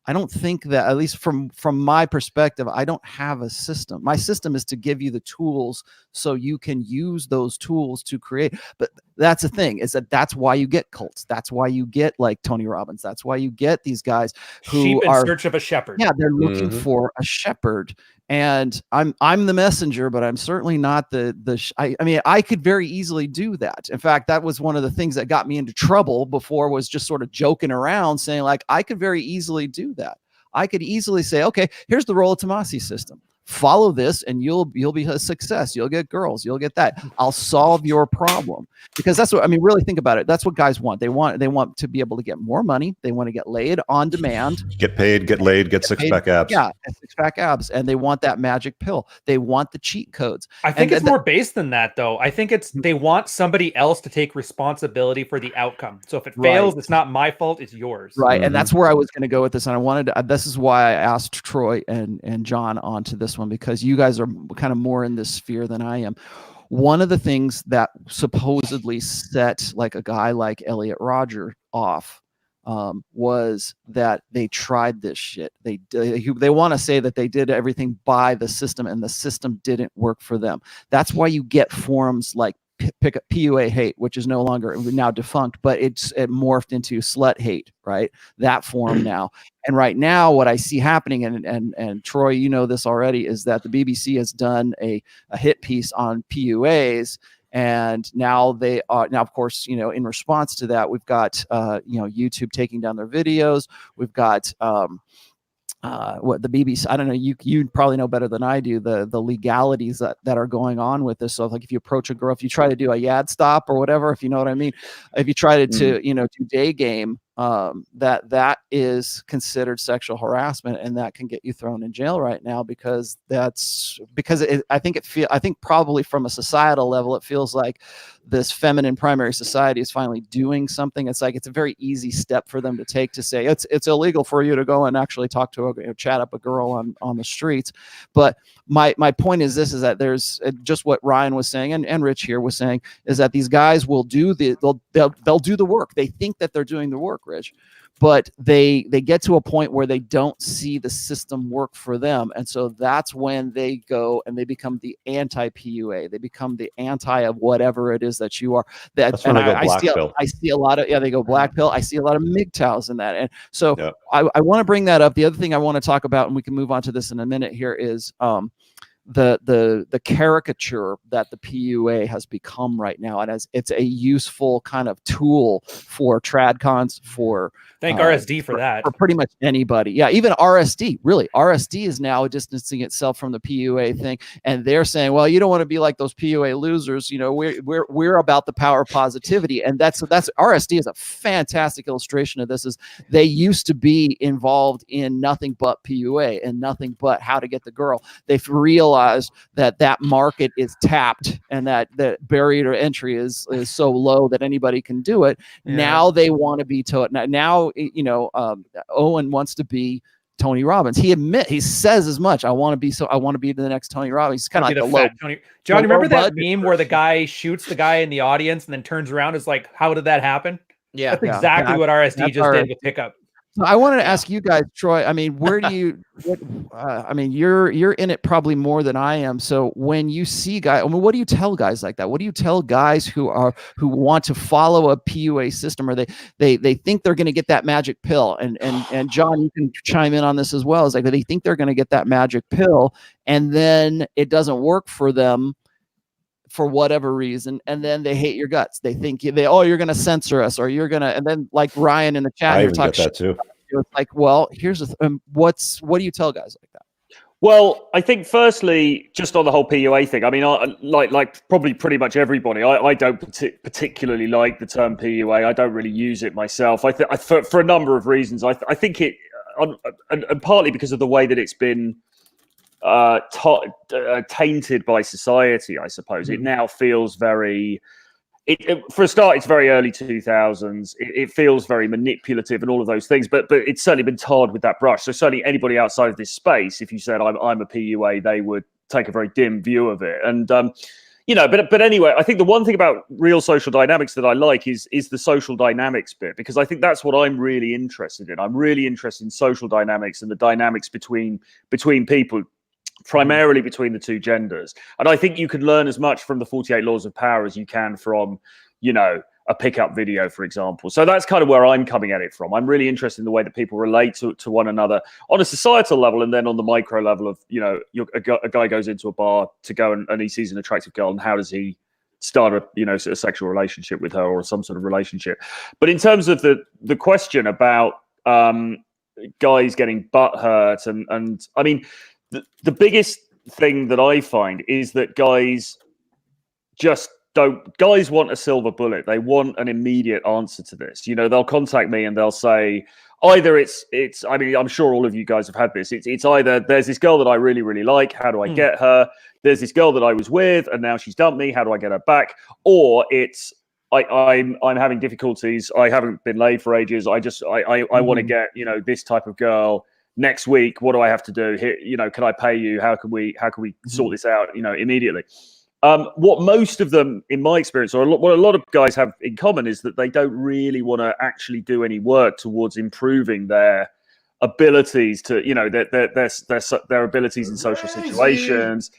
I don't think that, at least from my perspective, I don't have a system. My system is to give you the tools so you can use those tools to create. But that's the thing, is that's why you get cults. That's why you get like Tony Robbins. That's why you get these guys who sheep in are search of a shepherd. Yeah, they're looking for a shepherd. And I'm the messenger, but I'm certainly not I mean, I could very easily do that. In fact, that was one of the things that got me into trouble before, was just sort of joking around saying like, I could very easily do that. I could easily say, okay, here's the Rollo Tomassi system. Follow this and you'll be a success. You'll get girls. You'll get that. I'll solve your problem. Because that's what, I mean, really think about it. That's what guys want. They want to be able to get more money. They want to get laid on demand. Get paid, get laid, get six-pack abs. Yeah, six-pack abs. And they want that magic pill. They want the cheat codes. I think it's more based than that, though. I think they want somebody else to take responsibility for the outcome. So if it fails, it's not my fault, it's yours. Right. And that's where I was going to go with this. And I wanted to, this is why I asked Troy and John onto this one, because you guys are kind of more in this sphere than I am. One of the things that supposedly set like a guy like Elliot Rodger off was that they tried this shit. They want to say that they did everything by the system, and the system didn't work for them. That's why you get forums like PUA hate, which is no longer, now defunct, but it morphed into slut hate, right? That forum now. And right now, what I see happening, and Troy, you know this already, is that the BBC has done a hit piece on PUAs. And now they are, now, of course, you know, in response to that, we've got, you know, YouTube taking down their videos. We've got, what the BBC, I don't know, you probably know better than I do, the legalities that are going on with this. So like if you approach a girl, if you try to do a yad stop or whatever, if you know what I mean, if you try to you know, do day game, that is considered sexual harassment, and that can get you thrown in jail right now, because I think probably from a societal level, it feels like this feminine primary society is finally doing something. It's like, it's a very easy step for them to take, to say it's illegal for you to go and actually talk to chat up a girl on the streets. But my point is this, is that there's just what Ryan was saying, and Rich here was saying, is that these guys will do they'll do the work. They think that they're doing the work, Rich, but they get to a point where they don't see the system work for them. And so that's when they go and they become the anti-PUA. They become the anti of whatever it is that you are. That's when they go black pill. I see a lot of, they go black pill. I see a lot of MGTOWs in that. And so I want to bring that up. The other thing I want to talk about, and we can move on to this in a minute here, is the caricature that the PUA has become right now, and as it's a useful kind of tool for tradcons, for thank RSD for that, for pretty much anybody. Yeah, even RSD. Really, RSD is now distancing itself from the PUA thing, and they're saying, well, you don't want to be like those PUA losers. You know, we're about the power of positivity, and that's RSD is a fantastic illustration of this. Is they used to be involved in nothing but PUA and nothing but how to get the girl. They've realized that market is tapped, and that the barrier to entry is so low that anybody can do it. Yeah. Now they want to be taught. Now you know, Owen wants to be Tony Robbins. He says as much. I want to be the next Tony Robbins. He's kind of like the low Tony. John, remember that meme where the guy shoots the guy in the audience and then turns around? Is like, how did that happen? Yeah, that's exactly what RSD just did with Pickup. So I wanted to ask you guys, Troy. I mean, where do you? I mean, you're in it probably more than I am. So when you see guys, I mean, what do you tell guys like that? What do you tell guys who want to follow a PUA system, or they think they're going to get that magic pill? And John, you can chime in on this as well. Is like they think they're going to get that magic pill, and then it doesn't work for them for whatever reason, and then they hate your guts. They think you're going to censor us, or you're going to, and then like Ryan in the chat, I even get that too. It's like, well, here's what do you tell guys like that? Well, I think firstly, just on the whole PUA thing, I mean, I like probably pretty much everybody, I don't particularly like the term PUA. I don't really use it myself. For a number of reasons. I think it, and partly because of the way that it's been tainted by society, I suppose. It now feels very, for a start, it's very early 2000s. It feels very manipulative and all of those things, but it's certainly been tarred with that brush. So certainly anybody outside of this space, if you said I'm a PUA, they would take a very dim view of it. And you know, but anyway, I think the one thing about real social dynamics that I like is the social dynamics bit, because I think that's what I'm really interested in. I'm really interested in social dynamics and the dynamics between people, primarily between the two genders. And I think you can learn as much from the 48 Laws of Power as you can from, you know, a pickup video, for example. So that's kind of where I'm coming at it from. I'm really interested in the way that people relate to one another on a societal level, and then on the micro level of, you know, a guy goes into a bar to go and he sees an attractive girl, and how does he start a sexual relationship with her, or some sort of relationship. But in terms of the question about guys getting butthurt, and I mean, the biggest thing that I find is that guys want a silver bullet. They want an immediate answer to this. You know, they'll contact me and they'll say either it's I mean, I'm sure all of you guys have had this. It's either there's this girl that I really, really like, how do I get her? There's this girl that I was with and now she's dumped me, how do I get her back? Or it's I'm having difficulties. I haven't been laid for ages. I want to get, you know, this type of girl next week. What do I have to do here? You know, can I pay you? How can we sort this out, you know, immediately? What most of them, in my experience, or what a lot of guys have in common, is that they don't really want to actually do any work towards improving their abilities to, their abilities in social situations.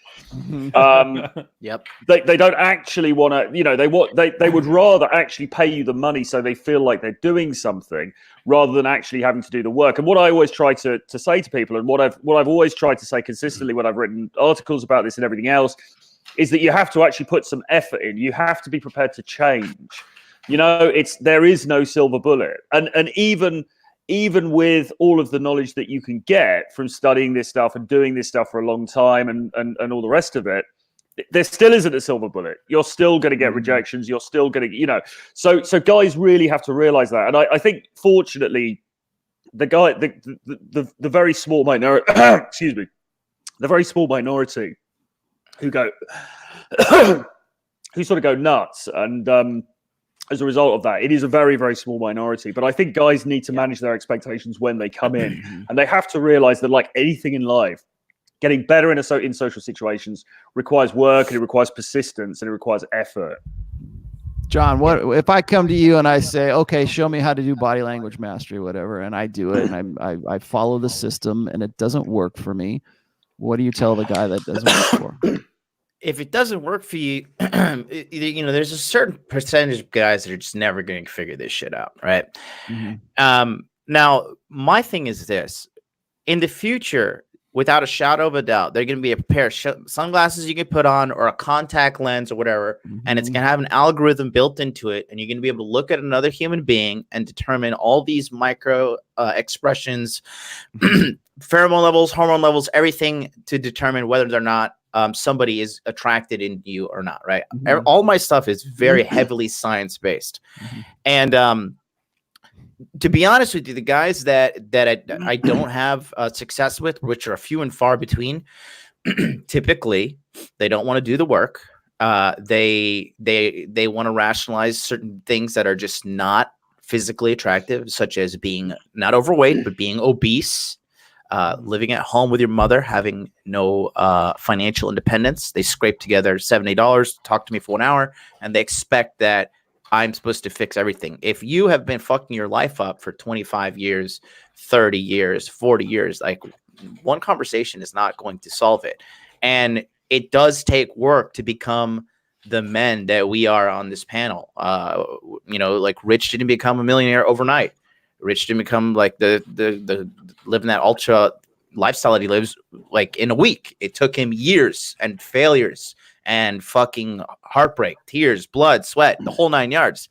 Yep. They don't actually want to, they would rather actually pay you the money so they feel like they're doing something rather than actually having to do the work. And what I always try to say to people, and what I've always tried to say consistently when I've written articles about this and everything else, is that you have to actually put some effort in. You have to be prepared to change. There is no silver bullet. And even with all of the knowledge that you can get from studying this stuff and doing this stuff for a long time and all the rest of it, there still isn't a silver bullet. You're still going to get rejections. You're still going to, so guys really have to realize that. And I think, fortunately, the very small minority, excuse me, the very small minority who sort of go nuts. And, as a result of that, it is a very, very small minority. But I think guys need to manage their expectations when they come in. And they have to realize that, like anything in life, getting better in social situations requires work, and it requires persistence, and it requires effort. John, what if I come to you and I say, okay, show me how to do body language mastery, whatever, and I do it, and I follow the system and it doesn't work for me? What do you tell the guy that doesn't work for? If it doesn't work for you, there's a certain percentage of guys that are just never going to figure this shit out, right? Now, my thing is this. In the future, without a shadow of a doubt, there's going to be a pair of sunglasses you can put on, or a contact lens or whatever, and it's going to have an algorithm built into it, and you're going to be able to look at another human being and determine all these micro expressions, pheromone levels, hormone levels, everything, to determine whether or not somebody is attracted in you or not, right? All my stuff is very heavily science-based. And to be honest with you, the guys that I don't have success with, which are few and far between, typically they don't want to do the work. They want to rationalize certain things that are just not physically attractive, such as being not overweight, but being obese. Living at home with your mother, having no financial independence. They scrape together $70, talk to me for 1 hour, and they expect that I'm supposed to fix everything. If you have been fucking your life up for 25 years, 30 years, 40 years, like, one conversation is not going to solve it. And it does take work to become the men that we are on this panel. Like, Rich didn't become a millionaire overnight. Rich didn't become like the living that ultra lifestyle that he lives like in a week. It took him years and failures and fucking heartbreak, tears, blood, sweat, the whole 9 yards.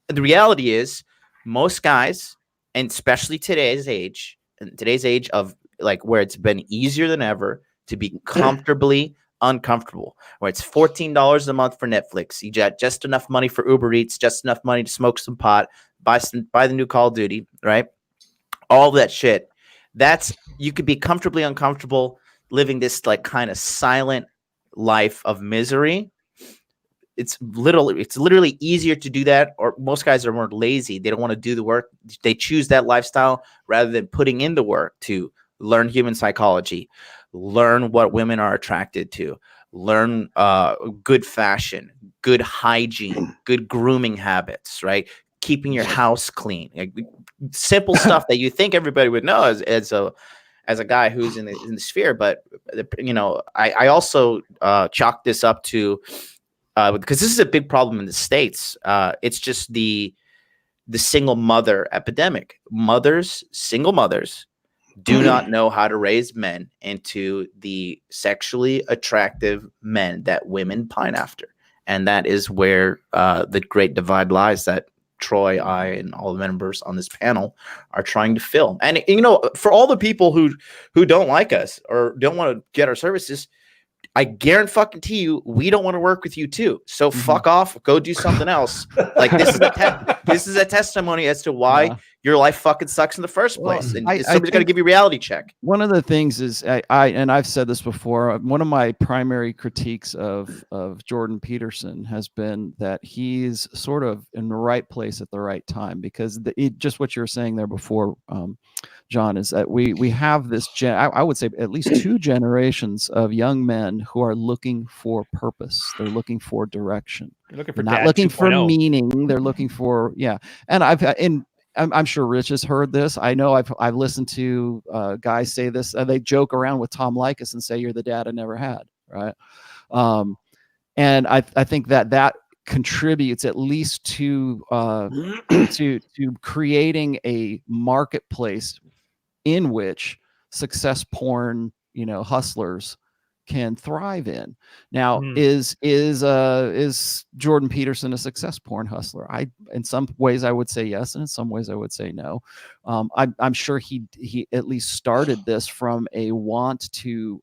The reality is, most guys, and especially today's age of like where it's been easier than ever to be comfortably uncomfortable, where it's $14 a month for Netflix. You got just enough money for Uber Eats, just enough money to smoke some pot, buy the new Call of Duty, right? All that shit. You could be comfortably uncomfortable living this like kind of silent life of misery. It's literally easier to do that, or most guys are more lazy. They don't want to do the work. They choose that lifestyle rather than putting in the work to learn human psychology, learn what women are attracted to, learn good fashion, good hygiene, good grooming habits, right? Keeping your house clean, like, simple stuff that you think everybody would know as a guy who's in the sphere. But I also chalk this up to because this is a big problem in the States. It's just the single mother epidemic. Single mothers do not know how to raise men into the sexually attractive men that women pine after. And that is where the great divide lies that Troy, I, and all the members on this panel are trying to fill. And, for all the people who don't like us or don't want to get our services, I guarantee you, we don't want to work with you too. So fuck off, go do something else. Like, this is a testimony as to why your life fucking sucks in the first place, and somebody's got to give you a reality check. One of the things is and I've said this before. One of my primary critiques of Jordan Peterson has been that he's sort of in the right place at the right time, because just what you were saying there before, John, is that we have this I would say at least 2 generations of young men who are looking for purpose. They're looking for direction. They're not looking for meaning. They're looking for and I'm sure Rich has heard this. I know I've listened to guys say this. They joke around with Tom Likas and say, "You're the dad I never had," right? And I think that contributes at least to creating a marketplace in which success porn, hustlers can thrive in. Now, is Jordan Peterson a success porn hustler? In some ways I would say yes, and in some ways I would say no. I'm sure he at least started this from a want to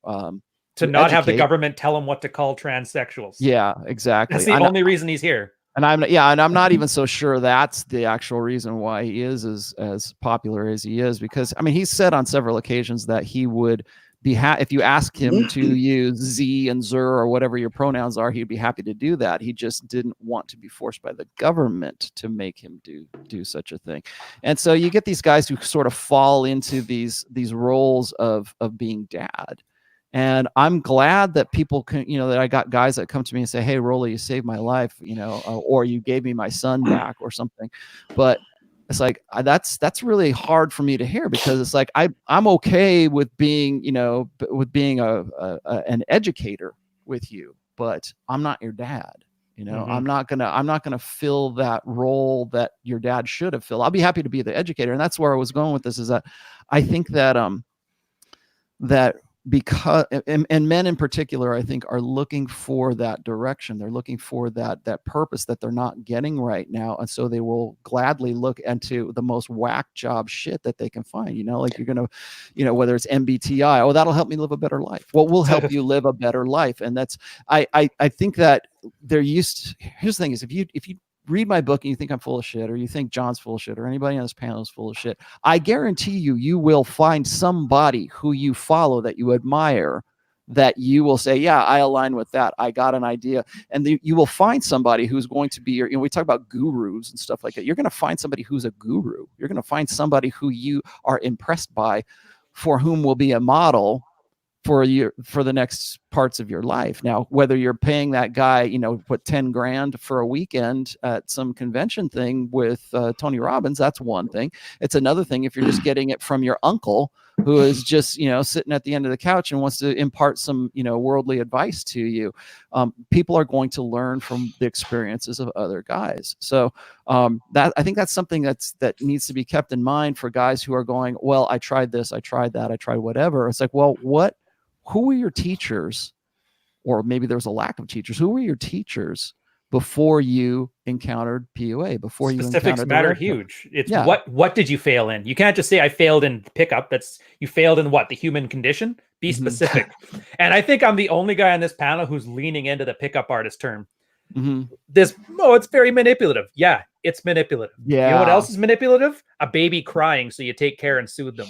not have the government tell him what to call transsexuals. Yeah, exactly. That's the only reason he's here. And I'm not even so sure that's the actual reason why he is as popular as he is, because he's said on several occasions that he would be if you ask him to use Z and Zer or whatever your pronouns are, he'd be happy to do that. He just didn't want to be forced by the government to make him do such a thing. And so you get these guys who sort of fall into these roles of being dad. And I'm glad that people can, that I got guys that come to me and say, "Hey, Rollo, you saved my life," or "You gave me my son back," or something. But it's like, that's really hard for me to hear, because it's like, I'm okay with being, an educator with you, but I'm not your dad. I'm not gonna fill that role that your dad should have filled. I'll be happy to be the educator. And that's where I was going with this, is that I think that, because and men in particular, I think, are looking for that direction. They're looking for that purpose that they're not getting right now, and so they will gladly look into the most whack job shit that they can find. Like you're gonna, whether it's MBTI, oh, that'll help me live a better life. Well, we'll help you live a better life, and that's I think that here's the thing is, if you read my book and you think I'm full of shit, or you think John's full of shit, or anybody on this panel is full of shit, I guarantee you will find somebody who you follow that you admire, that you will say, "Yeah, I align with that. I got an idea." And you will find somebody who's going to be we talk about gurus and stuff like that. You're going to find somebody who's a guru. You're going to find somebody who you are impressed by, for whom will be a model for the next parts of your life. Now, whether you're paying that guy, put 10 grand for a weekend at some convention thing with Tony Robbins, that's one thing. It's another thing if you're just getting it from your uncle, who is just, sitting at the end of the couch and wants to impart some, worldly advice to you. People are going to learn from the experiences of other guys. So I think that's something that needs to be kept in mind for guys who are going, "Well, I tried this, I tried that, I tried whatever." It's like, well, who were your teachers? Or maybe there's a lack of teachers. Who were your teachers before you encountered PUA? Before specifics matter huge. It's what did you fail in? You can't just say I failed in pickup. You failed in what? The human condition? Be specific. And I think I'm the only guy on this panel who's leaning into the pickup artist term. It's very manipulative. Yeah, it's manipulative. Yeah. You know what else is manipulative? A baby crying so you take care and soothe them.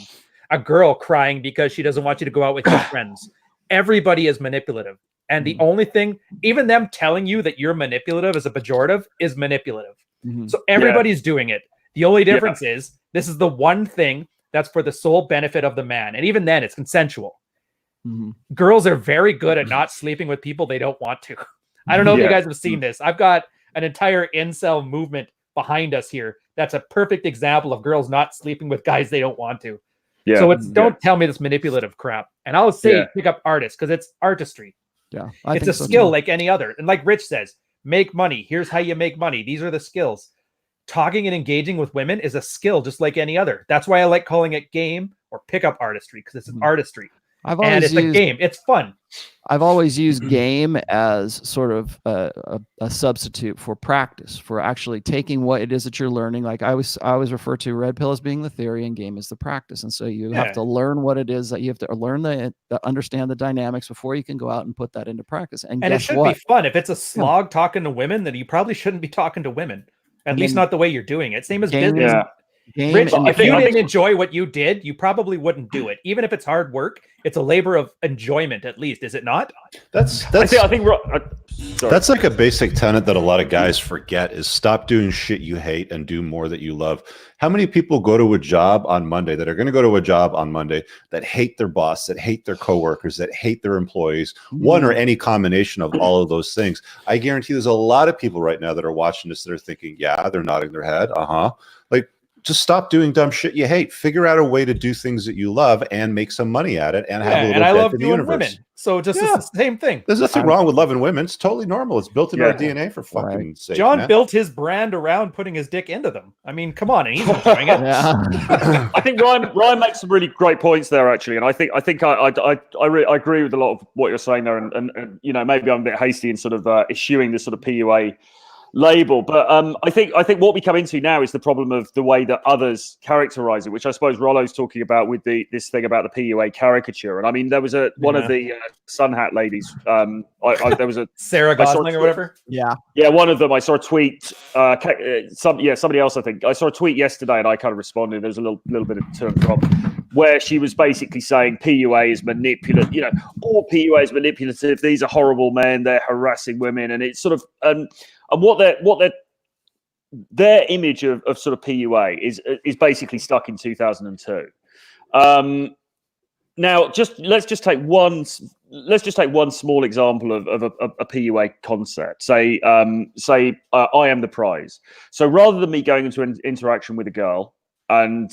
A girl crying because she doesn't want you to go out with your friends. Everybody is manipulative. And the only thing, even them telling you that you're manipulative as a pejorative, is manipulative. So everybody's doing it. The only difference is this is the one thing that's for the sole benefit of the man. And even then, it's consensual. Girls are very good at not sleeping with people they don't want to. I don't know if you guys have seen this. I've got an entire incel movement behind us here. That's a perfect example of girls not sleeping with guys they don't want to. Yeah. So don't tell me this manipulative crap. And I'll say pick up artists, because it's artistry. Yeah. It's a skill like any other. And like Rich says, make money. Here's how you make money. These are the skills. Talking and engaging with women is a skill just like any other. That's why I like calling it game or pickup artistry, because it's an artistry. It's a game. It's fun. I've always used game as sort of a substitute for practice, for actually taking what it is that you're learning. Like I always refer to red pill as being the theory and game as the practice. And so you have to learn what it is that you have to learn, understand the dynamics before you can go out and put that into practice. And it should be fun. If it's a slog talking to women, then you probably shouldn't be talking to women. At least not the way you're doing it. Same as business. game. Rich, and if you didn't enjoy what you did, you probably wouldn't do it. Even if it's hard work, it's a labor of enjoyment, at least, is it not? That's like a basic tenet that a lot of guys forget is stop doing shit you hate and do more that you love. How many people go to a job on Monday that are going to go to a job on Monday that hate their boss, that hate their coworkers, that hate their employees, one or any combination of all of those things? I guarantee there's a lot of people right now that are watching this that are thinking, yeah, they're nodding their head. Like, just stop doing dumb shit you hate. Figure out a way to do things that you love and make some money at it and have a little and I love in the doing universe. Women. So it's the same thing. There's nothing wrong with loving women. It's totally normal. It's built into our DNA for fucking sake. John built his brand around putting his dick into them. I mean, come on, and he's enjoying it. I think Ryan makes some really great points there, actually, and I think I agree with a lot of what you're saying there, and you know, maybe I'm a bit hasty in sort of eschewing this sort of PUA label, but I think what we come into now is the problem of the way that others characterize it, which I suppose Rollo's talking about with this thing about the PUA caricature. And I mean, there was one of the Sun Hat ladies. There was a Sarah Gosling or whatever. Yeah, one of them. I saw a tweet. Somebody else. I think I saw a tweet yesterday, and I kind of responded. There was a little bit of turn drop where she was basically saying PUA is manipulative. You know, all PUA is manipulative. These are horrible men. They're harassing women, and it's sort of and what their image of sort of PUA is basically stuck in 2002. Now, let's just take one small example of a PUA concept. Say I am the prize. So rather than me going into an interaction with a girl and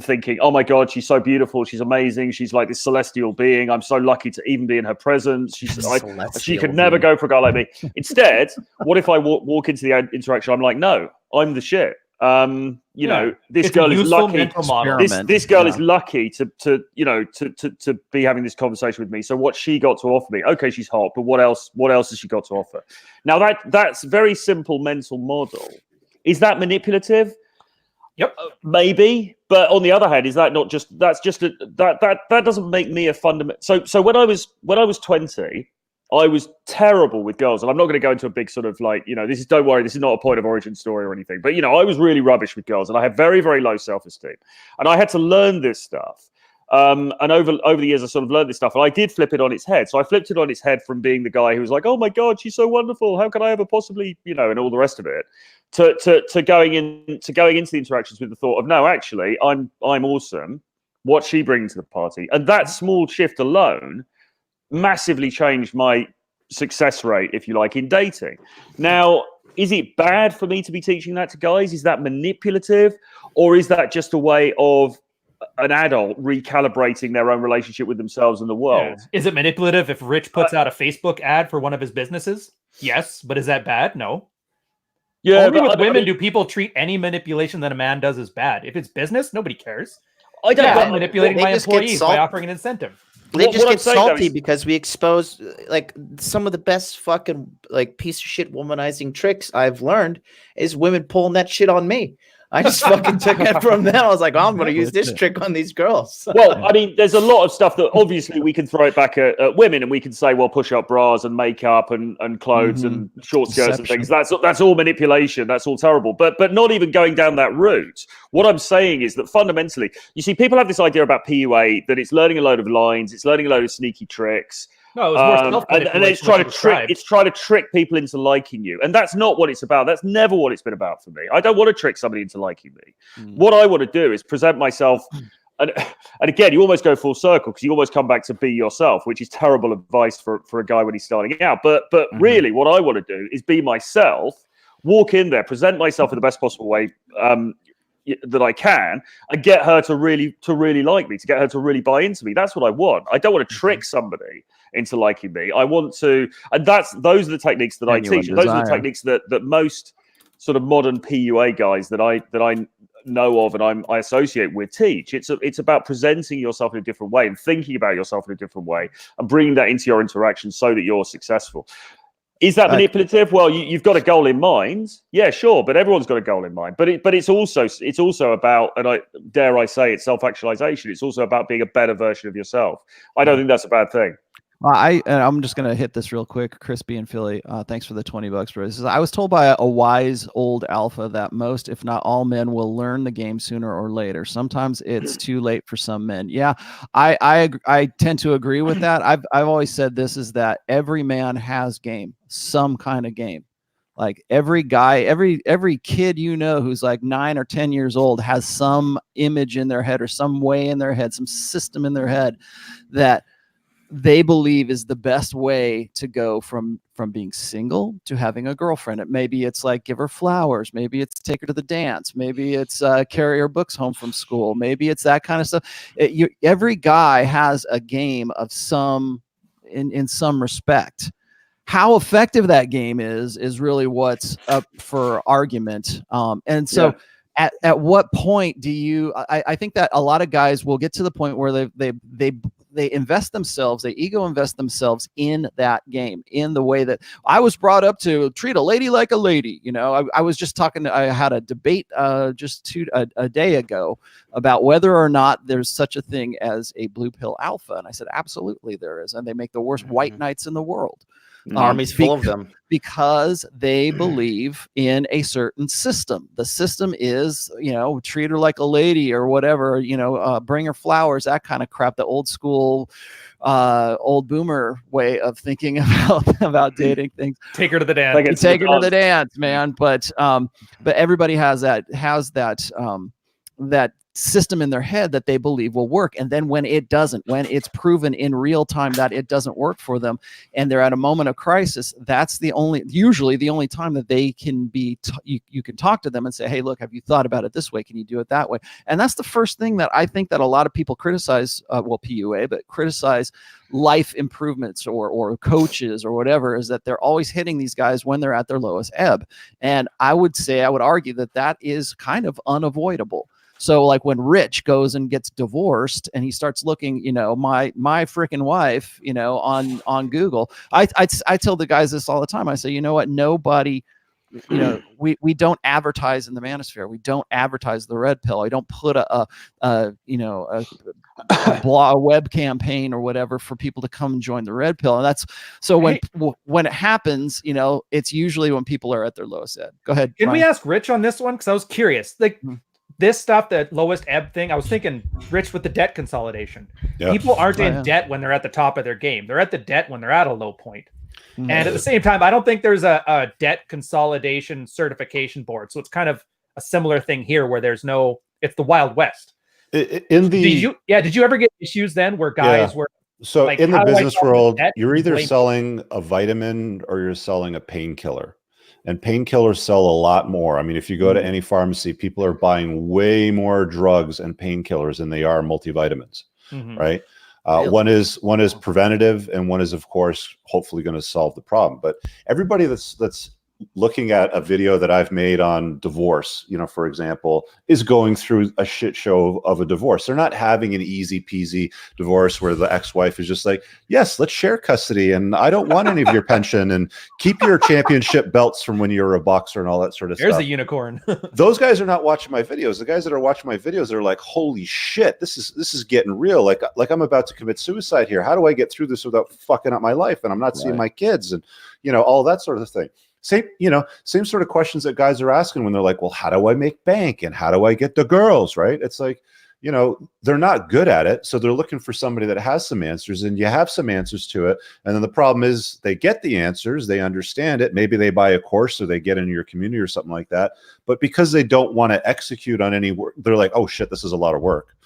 thinking, oh my God, she's so beautiful, she's amazing, she's like this celestial being, I'm so lucky to even be in her presence. She could never go for a guy like me. Instead, what if I walk into the interaction? I'm like, no, I'm the shit. You know, this girl is lucky. This girl is lucky to be having this conversation with me. So what she got to offer me? Okay, she's hot, but what else has she got to offer? Now that's very simple mental model. Is that manipulative? Yep, maybe. But on the other hand, is that not just that doesn't make me a fundamental. So when I was 20. I was terrible with girls, and I'm not going to go into a big sort of like, you know, don't worry, this is not a point of origin story or anything, but you know, I was really rubbish with girls, and I had very, very low self-esteem, and I had to learn this stuff. And over the years, I sort of learned this stuff, and I did flip it on its head. So I flipped it on its head from being the guy who was like, oh my God, she's so wonderful, how could I ever possibly, you know, and all the rest of it, to going into the interactions with the thought of, no, actually, I'm awesome. What's she bringing to the party? And that small shift alone massively changed my success rate, if you like, in dating. Now, is it bad for me to be teaching that to guys? Is that manipulative? Or is that just a way of an adult recalibrating their own relationship with themselves and the world? Yeah. Is it manipulative if Rich puts out a Facebook ad for one of his businesses? Yes, but is that bad? No. Yeah, only with women do people treat any manipulation that a man does as bad. If it's business, nobody cares. I'm manipulating my employees by offering an incentive. They just get salty because we expose like some of the best fucking like piece of shit womanizing tricks I've learned is women pulling that shit on me. I just fucking took it from them. I was like, oh, I'm going to use this trick on these girls. Well, I mean, there's a lot of stuff that obviously we can throw it back at women, and we can say, well, push up bras and makeup and clothes and short skirts and things. That's all manipulation. That's all terrible. But not even going down that route. What I'm saying is that fundamentally, you see, people have this idea about PUA that it's learning a load of lines, it's learning a load of sneaky tricks. No, it was more and it's trying to trick people into liking you, and that's not what it's about. That's never what it's been about for me. I don't want to trick somebody into liking me. What I want to do is present myself, and again, you almost go full circle because you almost come back to be yourself, which is terrible advice for a guy when he's starting out. But really, what I want to do is be myself, walk in there, present myself in the best possible way that I can, and get her to really like me, to get her to really buy into me. That's what I want. I don't want to trick somebody into liking me. I want to, and those are the techniques that I teach. Those are the techniques that most sort of modern PUA guys that I know of and I associate with teach. It's about presenting yourself in a different way and thinking about yourself in a different way and bringing that into your interaction so that you're successful. Is that manipulative? Well, you've got a goal in mind. Yeah, sure, but everyone's got a goal in mind. But it's also about, and I dare I say, it's self-actualization. It's also about being a better version of yourself. I don't think that's a bad thing. I'm just gonna hit this real quick. Crispy and Philly, thanks for the $20, bro. This is, I was told by a wise old alpha that most, if not all, men will learn the game sooner or later. Sometimes it's too late for some men. Yeah, I tend to agree with that. I've always said this is that every man has game, some kind of game. Like every guy, every kid who's like 9 or 10 years old has some image in their head or some way in their head, some system in their head that they believe is the best way to go from being single to having a girlfriend. Maybe it's like give her flowers. Maybe it's take her to the dance. Maybe it's carry her books home from school. Maybe it's that kind of stuff. Every guy has a game of some in some respect. How effective that game is really what's up for argument. And so at what point do you, I think that a lot of guys will get to the point where they invest themselves, they ego invest themselves in that game, in the way that I was brought up to treat a lady like a lady. I was just talking, I had a debate just a day ago about whether or not there's such a thing as a blue pill alpha. And I said, absolutely there is. And they make the worst white knights in the world. Army's full of them. Because they believe in a certain system. The system is, treat her like a lady or whatever, bring her flowers, that kind of crap, the old school, old boomer way of thinking about dating things. Take her to the dance. Take her to the dance, man. But everybody has that system in their head that they believe will work. And then when it doesn't, when it's proven in real time that it doesn't work for them, and they're at a moment of crisis, that's usually the only time that they can be, you can talk to them and say, hey, look, have you thought about it this way? Can you do it that way? And that's the first thing that I think that a lot of people criticize, PUA, but criticize life improvements or coaches or whatever, is that they're always hitting these guys when they're at their lowest ebb. And I would argue that is kind of unavoidable. So like when Rich goes and gets divorced and he starts looking, my freaking wife, on Google, I tell the guys this all the time. I say, you know what? Nobody, we don't advertise in the Manosphere. We don't advertise the red pill. I don't put a web campaign or whatever for people to come and join the red pill. And that's so when it happens, it's usually when people are at their lowest ebb. Go ahead. Can we ask Rich on this one? Because I was curious. This stuff, the lowest ebb thing, I was thinking, Rich, with the debt consolidation. Yeah. People aren't in debt when they're at the top of their game. They're at the debt when they're at a low point. Mm-hmm. And at the same time, I don't think there's a debt consolidation certification board. So it's kind of a similar thing here where it's the Wild West. Did you ever get issues then where guys were... So in the business world, you're either selling a vitamin or you're selling a painkiller. And painkillers sell a lot more. I mean, if you go to any pharmacy, people are buying way more drugs and painkillers than they are multivitamins, right? One is preventative, and one is, of course, hopefully going to solve the problem. But everybody that's looking at a video that I've made on divorce, for example, is going through a shit show of a divorce. They're not having an easy peasy divorce where the ex-wife is just like, yes, let's share custody, and I don't want any of your pension, and keep your championship belts from when you were a boxer and all that sort of stuff. There's a unicorn. Those guys are not watching my videos. The guys that are watching my videos are like, holy shit, this is getting real. Like I'm about to commit suicide here. How do I get through this without fucking up my life? And I'm not seeing my kids, and all that sort of thing. Same sort of questions that guys are asking when they're like, well, how do I make bank? And how do I get the girls, right? It's like, they're not good at it. So they're looking for somebody that has some answers, and you have some answers to it. And then the problem is they get the answers, they understand it. Maybe they buy a course or they get into your community or something like that. But because they don't want to execute on any work, they're like, oh shit, this is a lot of work.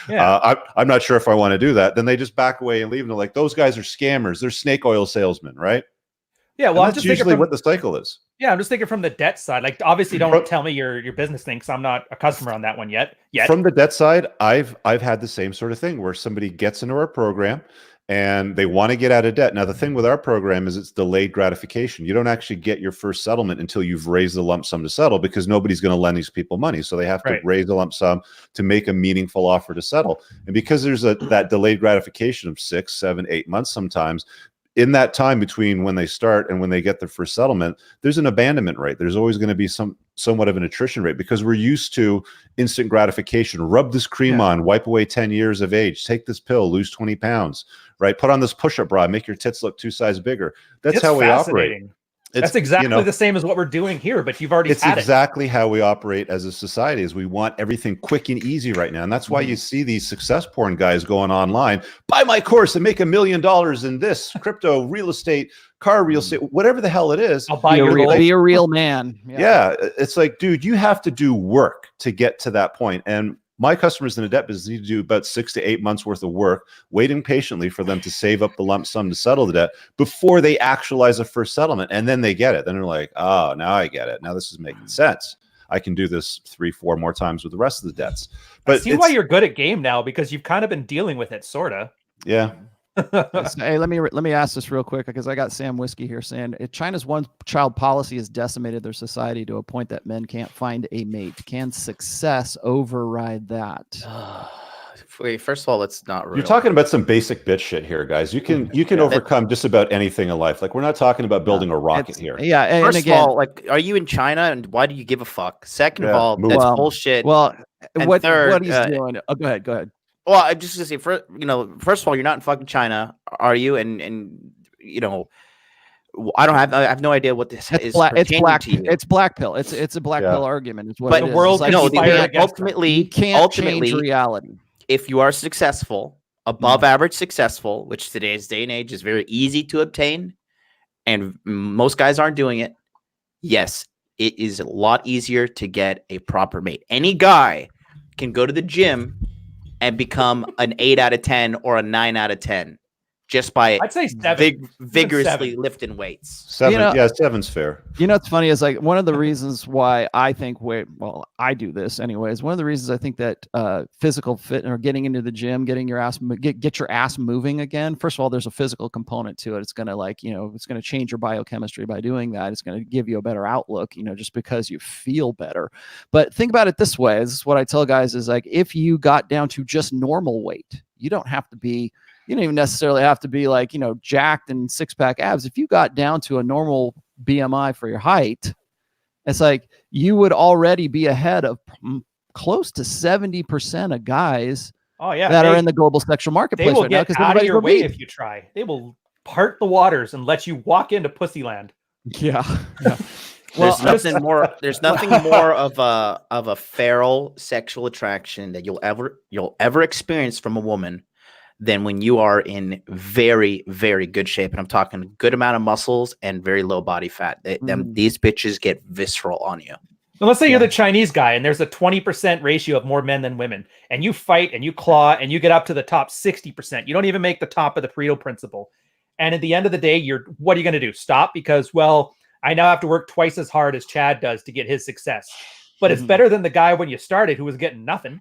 I'm not sure if I want to do that. Then they just back away and leave. And they're like, those guys are scammers. They're snake oil salesmen, right? Yeah, well, that's usually what the cycle is. Yeah, I'm just thinking from the debt side. Like, obviously, don't tell me your business thing because I'm not a customer on that one yet. From the debt side, I've had the same sort of thing where somebody gets into our program and they want to get out of debt. Now, the thing with our program is it's delayed gratification. You don't actually get your first settlement until you've raised the lump sum to settle, because nobody's going to lend these people money. So they have to raise the lump sum to make a meaningful offer to settle. And because there's that delayed gratification of 6, 7, 8 months sometimes, in that time between when they start and when they get their first settlement, there's an abandonment rate. There's always going to be somewhat of an attrition rate because we're used to instant gratification. Rub this cream on, wipe away 10 years of age, take this pill, lose 20 pounds, right? Put on this push-up bra, make your tits look 2 sizes bigger. That's how we operate. That's exactly the same as what we're doing here, but you've already had it. It's exactly how we operate as a society, is we want everything quick and easy right now. And that's why you see these success porn guys going online, buy my course and make $1 million in this crypto, real estate, car real estate, whatever the hell it is. I'll buy your be a real man. Yeah. It's like, dude, you have to do work to get to that point. And my customers in the debt business need to do about 6 to 8 months worth of work, waiting patiently for them to save up the lump sum to settle the debt before they actualize a first settlement. And then they get it. Then they're like, oh, now I get it. Now this is making sense. I can do this 3, 4 more times with the rest of the debts. But I see why you're good at game now, because you've kind of been dealing with it, sort of. Yeah. Hey, let me ask this real quick, because I got Sam Whiskey here saying China's one-child policy has decimated their society to a point that men can't find a mate. Can success override that? Wait, first of all, it's not real. You're talking about some basic bitch shit here, guys. You can overcome just about anything in life. Like, we're not talking about building a rocket here. Yeah. And First again, of all, like, are you in China, and why do you give a fuck? Second of all, that's bullshit. Well, and what third, he's doing? Oh, go ahead. Well, I'm just gonna say, first of all, you're not in fucking China, are you? And I have no idea what this is. It's black pill. It's a black pill argument. It's what but it is. The world, like, ultimately, you can't change reality. If you are successful, above average successful, which today's day and age is very easy to obtain, and most guys aren't doing it. Yes, it is a lot easier to get a proper mate. Any guy can go to the gym and become an 8 out of 10 or a 9 out of 10 just by, I'd say 7. Vigorously lifting weights. 7, yeah, 7's fair. You know, it's funny is, like, one of the reasons why I think I do this anyways. One of the reasons I think that physical fit or getting into the gym, getting your ass get your ass moving again. First of all, there's a physical component to it. It's gonna it's gonna change your biochemistry by doing that. It's gonna give you a better outlook, just because you feel better. But think about it this way. This is what I tell guys is, like, if you got down to just normal weight, you don't even necessarily have to be like, jacked and 6-pack abs. If you got down to a normal BMI for your height, it's like you would already be ahead of close to 70% of guys that are in the global sexual marketplace. They will right get now, out of your way if you try. They will part the waters and let you walk into Pussyland. Yeah. Well, there's nothing more of a feral sexual attraction that you'll ever experience from a woman than when you are in very, very good shape. And I'm talking a good amount of muscles and very low body fat. These bitches get visceral on you. So let's say you're the Chinese guy and there's a 20% ratio of more men than women, and you fight and you claw and you get up to the top 60%. You don't even make the top of the Pareto principle. And at the end of the day, what are you going to do? Stop? Because, well, I now have to work twice as hard as Chad does to get his success. But it's better than the guy when you started who was getting nothing.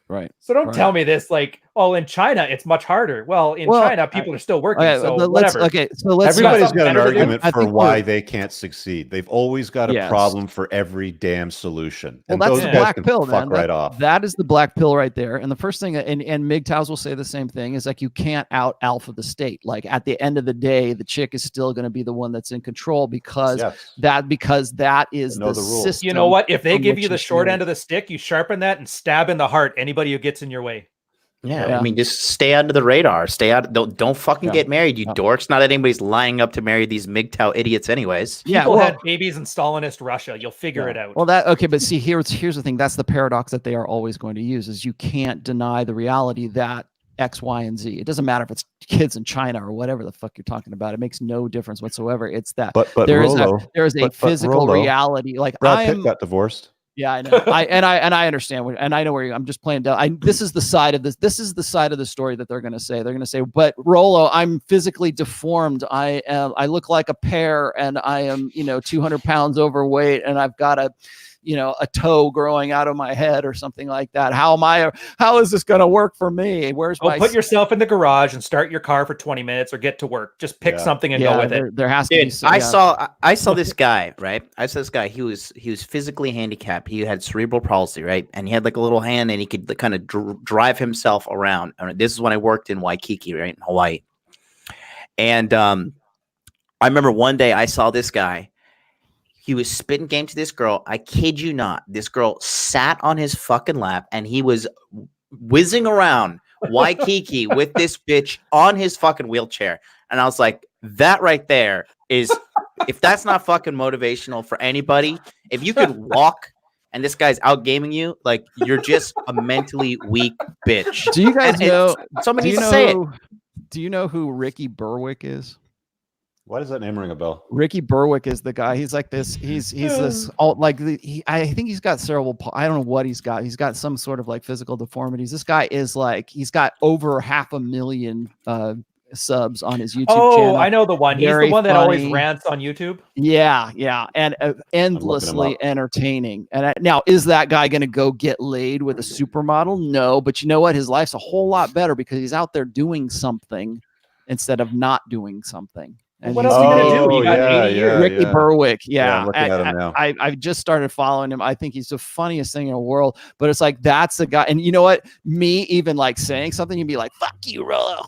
Right. So don't tell me this, like, oh, in China it's much harder. Well, in China people are still working. So whatever. Everybody's got an argument for why they can't succeed. They've always got a problem for every damn solution. Well, and that's those the guys black can pill, fuck man. right off. That is the black pill right there. And the first thing, and MGTOWs will say the same thing, is like, you can't out alpha the state. Like, at the end of the day, the chick is still going to be the one that's in control because that is the system. You know what? If they give you the short end of the stick, you sharpen that and stab in the heart anybody who gets in your way. Yeah, I mean, just stay under the radar. Stay out. Don't fucking get married, you dorks. Not that anybody's lining up to marry these MGTOW idiots, anyways. People had babies in Stalinist Russia. You'll figure it out. Well, but see, here's the thing. That's the paradox that they are always going to use, is you can't deny the reality that X, Y, and Z. It doesn't matter if it's kids in China or whatever the fuck you're talking about. It makes no difference whatsoever. It's that there is a physical reality. Like, Brad Pitt got divorced. Yeah, I know. I understand, and I know where I'm just playing down. This is the side of this. This is the side of the story that they're going to say. They're going to say, "But Rollo, I'm physically deformed. I look like a pear, and I am, 200 pounds overweight, and I've got a toe growing out of my head or something like that. How is this going to work for me? Put yourself in the garage and start your car for 20 minutes or get to work. Just pick something and go with it. There has to be I saw this guy, right? I saw this guy. He was physically handicapped. He had cerebral palsy, right? And he had like a little hand and he could kind of drive himself around. This is when I worked in Waikiki, right? In Hawaii. And I remember one day I saw this guy. He was spitting game to this girl. I kid you not. This girl sat on his fucking lap and he was whizzing around Waikiki with this bitch on his fucking wheelchair. And I was like, that right there is, if that's not fucking motivational for anybody, if you could walk and this guy's out gaming you, like, you're just a mentally weak bitch. Do you guys know? Somebody needs to say it. Do you know who Ricky Berwick is? Why does that name ring a bell? Ricky Berwick is the guy. He's like this. He's this alt, like I think he's got cerebral. I don't know what he's got. He's got some sort of like physical deformities. This guy is like, he's got over 500,000 subs on his YouTube channel. Oh, I know the one. He's the one that always rants on YouTube. Yeah, and endlessly entertaining. And now, is that guy going to go get laid with a supermodel? No, but you know what? His life's a whole lot better because he's out there doing something instead of not doing something. And what else are you gonna do? You got 80 years. Ricky Berwick, I'm looking at him now. I just started following him. I think he's the funniest thing in the world. But it's like, that's the guy. And you know what? Me even like saying something, you'd be like, "Fuck you, Rollo,"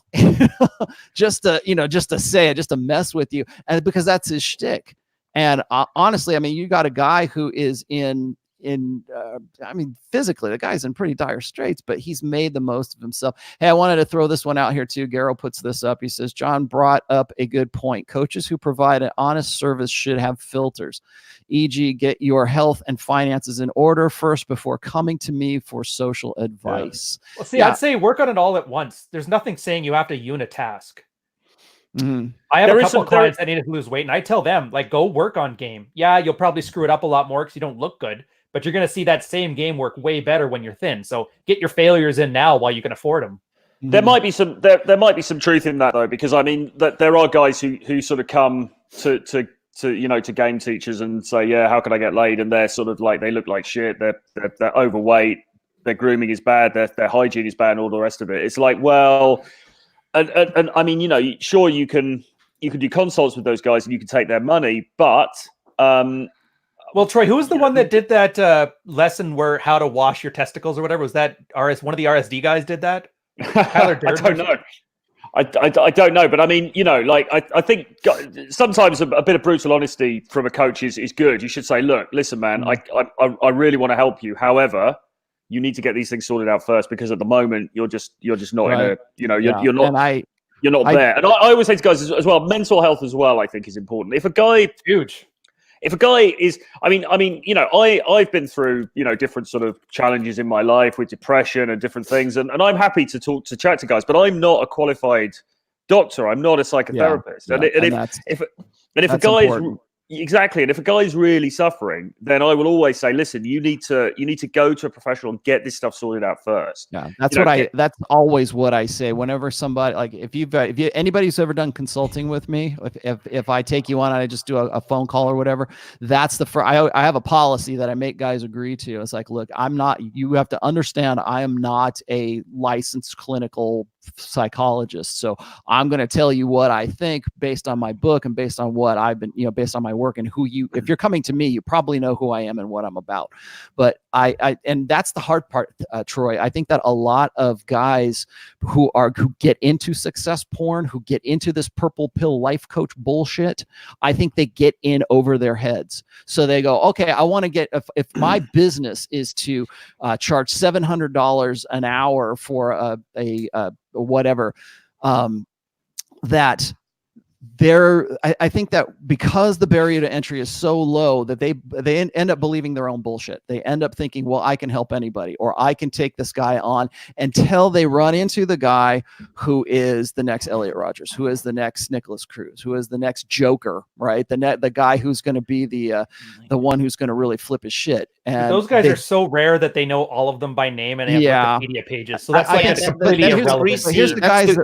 just to say it, just to mess with you, and because that's his shtick. And honestly, I mean, you got a guy who is I mean, physically, the guy's in pretty dire straits, but he's made the most of himself. Hey, I wanted to throw this one out here too. Garrow puts this up. He says, John brought up a good point. Coaches who provide an honest service should have filters, e.g., get your health and finances in order first before coming to me for social advice. Well, see, I'd say work on it all at once. There's nothing saying you have to unitask. Mm-hmm. I have a couple of clients that need to lose weight, and I tell them, like, go work on game. Yeah, you'll probably screw it up a lot more because you don't look good, but you're going to see that same game work way better when you're thin. So get your failures in now while you can afford them. There might be some truth in that though, because I mean that there are guys who sort of come to game teachers and say, yeah, how can I get laid? And they're sort of like, they look like shit. They're overweight. Their grooming is bad. Their hygiene is bad, and all the rest of it. It's like, well, and I mean, sure, you can do consults with those guys and you can take their money, but well, Troy, who was the one that did that lesson where how to wash your testicles or whatever? Was that one of the RSD guys did that? Tyler Durden? I don't know. I don't know, but I mean, like I think sometimes a bit of brutal honesty from a coach is good. You should say, look, listen, man, I really want to help you. However, you need to get these things sorted out first, because at the moment you're just not in a, you're not. You're not there. And I always say to guys as well, mental health as well, I think, is important. If a guy is, I mean, I've been through, different sort of challenges in my life with depression and different things. And I'm happy to chat to guys, but I'm not a qualified doctor. I'm not a psychotherapist. If a guy is exactly, and if a guy is really suffering, then I will always say, listen, you need to go to a professional and get this stuff sorted out first. Yeah, that's that's always what I say whenever somebody, like, if anybody who's ever done consulting with me, if I take you on and I just do a phone call or whatever, that's I have a policy that I make guys agree to. It's like, look, you have to understand, I am not a licensed clinical psychologist, so I'm going to tell you what I think based on my book and based on what I've been, based on my work, and if you're coming to me, you probably know who I am and what I'm about. But and that's the hard part, Troy. I think that a lot of guys who get into success porn, who get into this purple pill life coach bullshit, I think they get in over their heads. So they go, okay, I want to get, if my business is to charge $700 an hour for a whatever, that I think that because the barrier to entry is so low that they end up believing their own bullshit. They end up thinking, well, I can help anybody, or I can take this guy on, until they run into the guy who is the next Elliot Rodgers, who is the next Nicholas Cruz, who is the next Joker, right? The guy who's going to be the one who's going to really flip his shit. And those guys are so rare that they know all of them by name and they have Wikipedia pages. So that's completely irrelevant. Here's the guys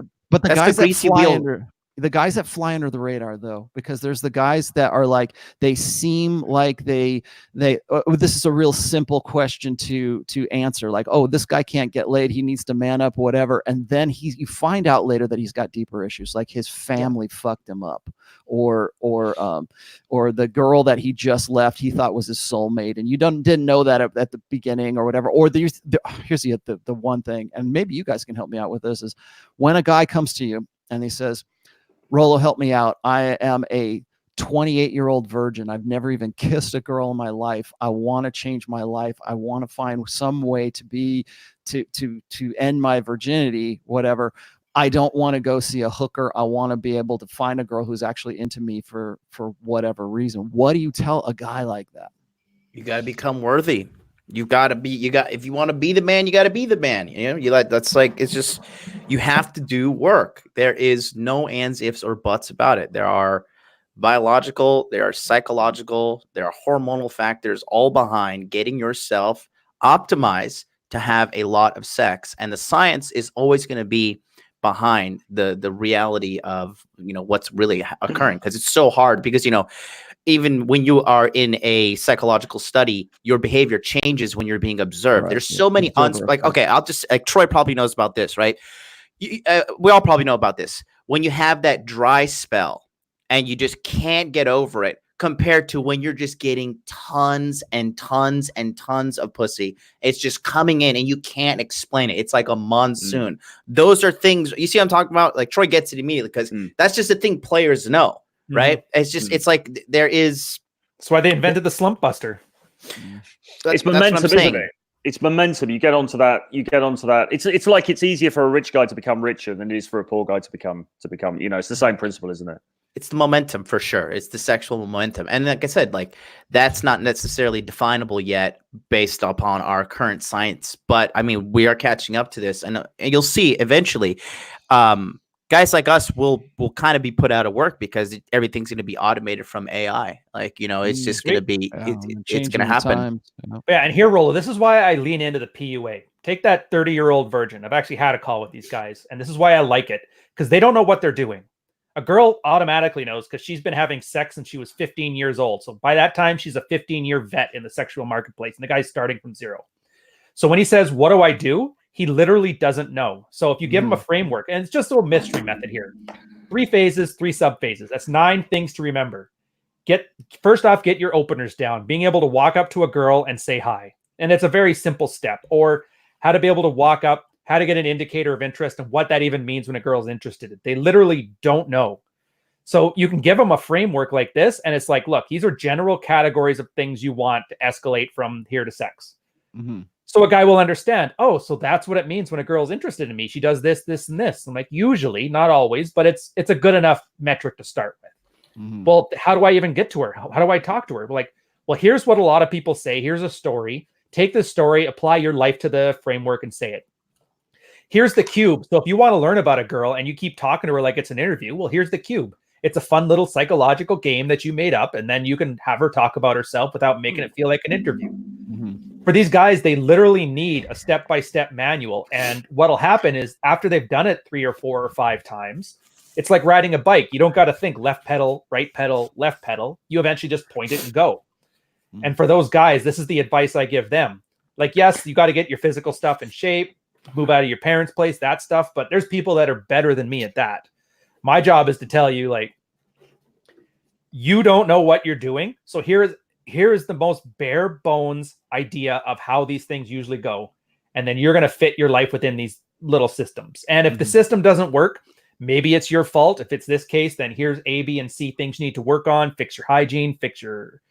the guys that fly under the radar, though, because there's the guys that are like, they seem like this is a real simple question to answer, like, oh, this guy can't get laid, he needs to man up, whatever, and then you find out later that he's got deeper issues, like his family fucked him up, or the girl that he just left he thought was his soulmate, and you didn't know that at the beginning or whatever. Or here's the one thing, and maybe you guys can help me out with this, is when a guy comes to you and he says, Rollo, help me out. I am a 28-year-old virgin. I've never even kissed a girl in my life. I want to change my life. I want to find some way to end my virginity, whatever. I don't want to go see a hooker. I want to be able to find a girl who's actually into me for whatever reason. What do you tell a guy like that? You got to become worthy. If you want to be the man, you got to be the man. It's just, you have to do work. There is no ands, ifs, or buts about it. There are biological, there are psychological, there are hormonal factors all behind getting yourself optimized to have a lot of sex. And the science is always going to be behind the reality of, what's really occurring, because it's so hard, because, even when you are in a psychological study, your behavior changes when you're being observed. Right. There's so many Troy probably knows about this, right? We all probably know about this. When you have that dry spell and you just can't get over it, compared to when you're just getting tons and tons and tons of pussy, it's just coming in and you can't explain it. It's like a monsoon. Those are things, you see what I'm talking about? Like, Troy gets it immediately, because that's just a thing players know. Right? It's just, it's like there is. That's why they invented the slump buster. It's momentum, isn't it? It's momentum. You get onto that. It's like it's easier for a rich guy to become richer than it is for a poor guy to become. It's the same principle, isn't it? It's the momentum for sure. It's the sexual momentum. And like I said, like, that's not necessarily definable yet based upon our current science. But I mean, we are catching up to this, and you'll see eventually. Guys like us will kind of be put out of work, because everything's going to be automated from AI. Like, it's just going to be, it's going to happen. Yeah. And here, Rollo, this is why I lean into the PUA. Take that 30-year-old virgin. I've actually had a call with these guys, and this is why I like it, because they don't know what they're doing. A girl automatically knows, because she's been having sex since she was 15 years old. So by that time, she's a 15-year vet in the sexual marketplace, and the guy's starting from zero. So when he says, "What do I do?" he literally doesn't know. So if you give him a framework, and it's just a little mystery method here, 3 phases, 3 sub phases. That's 9 things to remember. First off, get your openers down, being able to walk up to a girl and say hi. And it's a very simple step. Or how to be able to walk up, how to get an indicator of interest, and what that even means when a girl's interested. They literally don't know. So you can give them a framework like this, and it's like, look, these are general categories of things you want to escalate from here to sex. So a guy will understand, oh, so that's what it means when a girl's interested in me. She does this, this, and this. I'm like, usually, not always, but it's a good enough metric to start with. Well, how do I even get to her? How do I talk to her? Like, well, here's what a lot of people say. Here's a story. Take this story, apply your life to the framework, and say it. Here's the cube. So if you want to learn about a girl and you keep talking to her like it's an interview, well, here's the cube. It's a fun little psychological game that you made up, and then you can have her talk about herself without making it feel like an interview. For these guys, they literally need a step-by-step manual. And what'll happen is, after they've done it 3 or 4 or 5 times, it's like riding a bike. You don't got to think left pedal, right pedal, left pedal. You eventually just point it and go. And for those guys, this is the advice I give them. Like, yes, you got to get your physical stuff in shape, move out of your parents' place, that stuff. But there's people that are better than me at that. My job is to tell you, like, you don't know what you're doing. So here is the most bare bones idea of how these things usually go. And then you're going to fit your life within these little systems. And if the system doesn't work, maybe it's your fault. If it's this case, then here's A, B, and C things you need to work on. Fix your hygiene, fix your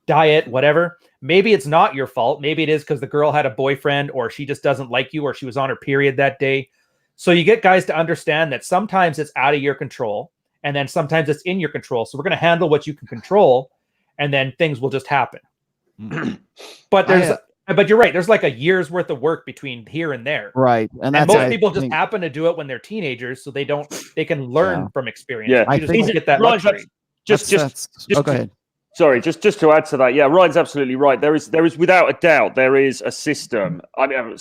diet, whatever. Maybe it's not your fault. Maybe it is because the girl had a boyfriend, or she just doesn't like you, or she was on her period that day. So you get guys to understand that sometimes it's out of your control, and then sometimes it's in your control. So we're going to handle what you can control, and then things will just happen. But you're right. There's like a year's worth of work between here and there. Right. And most people just happen to do it when they're teenagers, so they can learn from experience. Yeah. You just don't get that luxury. Go ahead. Sorry, just to add to that, yeah, Ryan's absolutely right. There is without a doubt there is a system. I mean,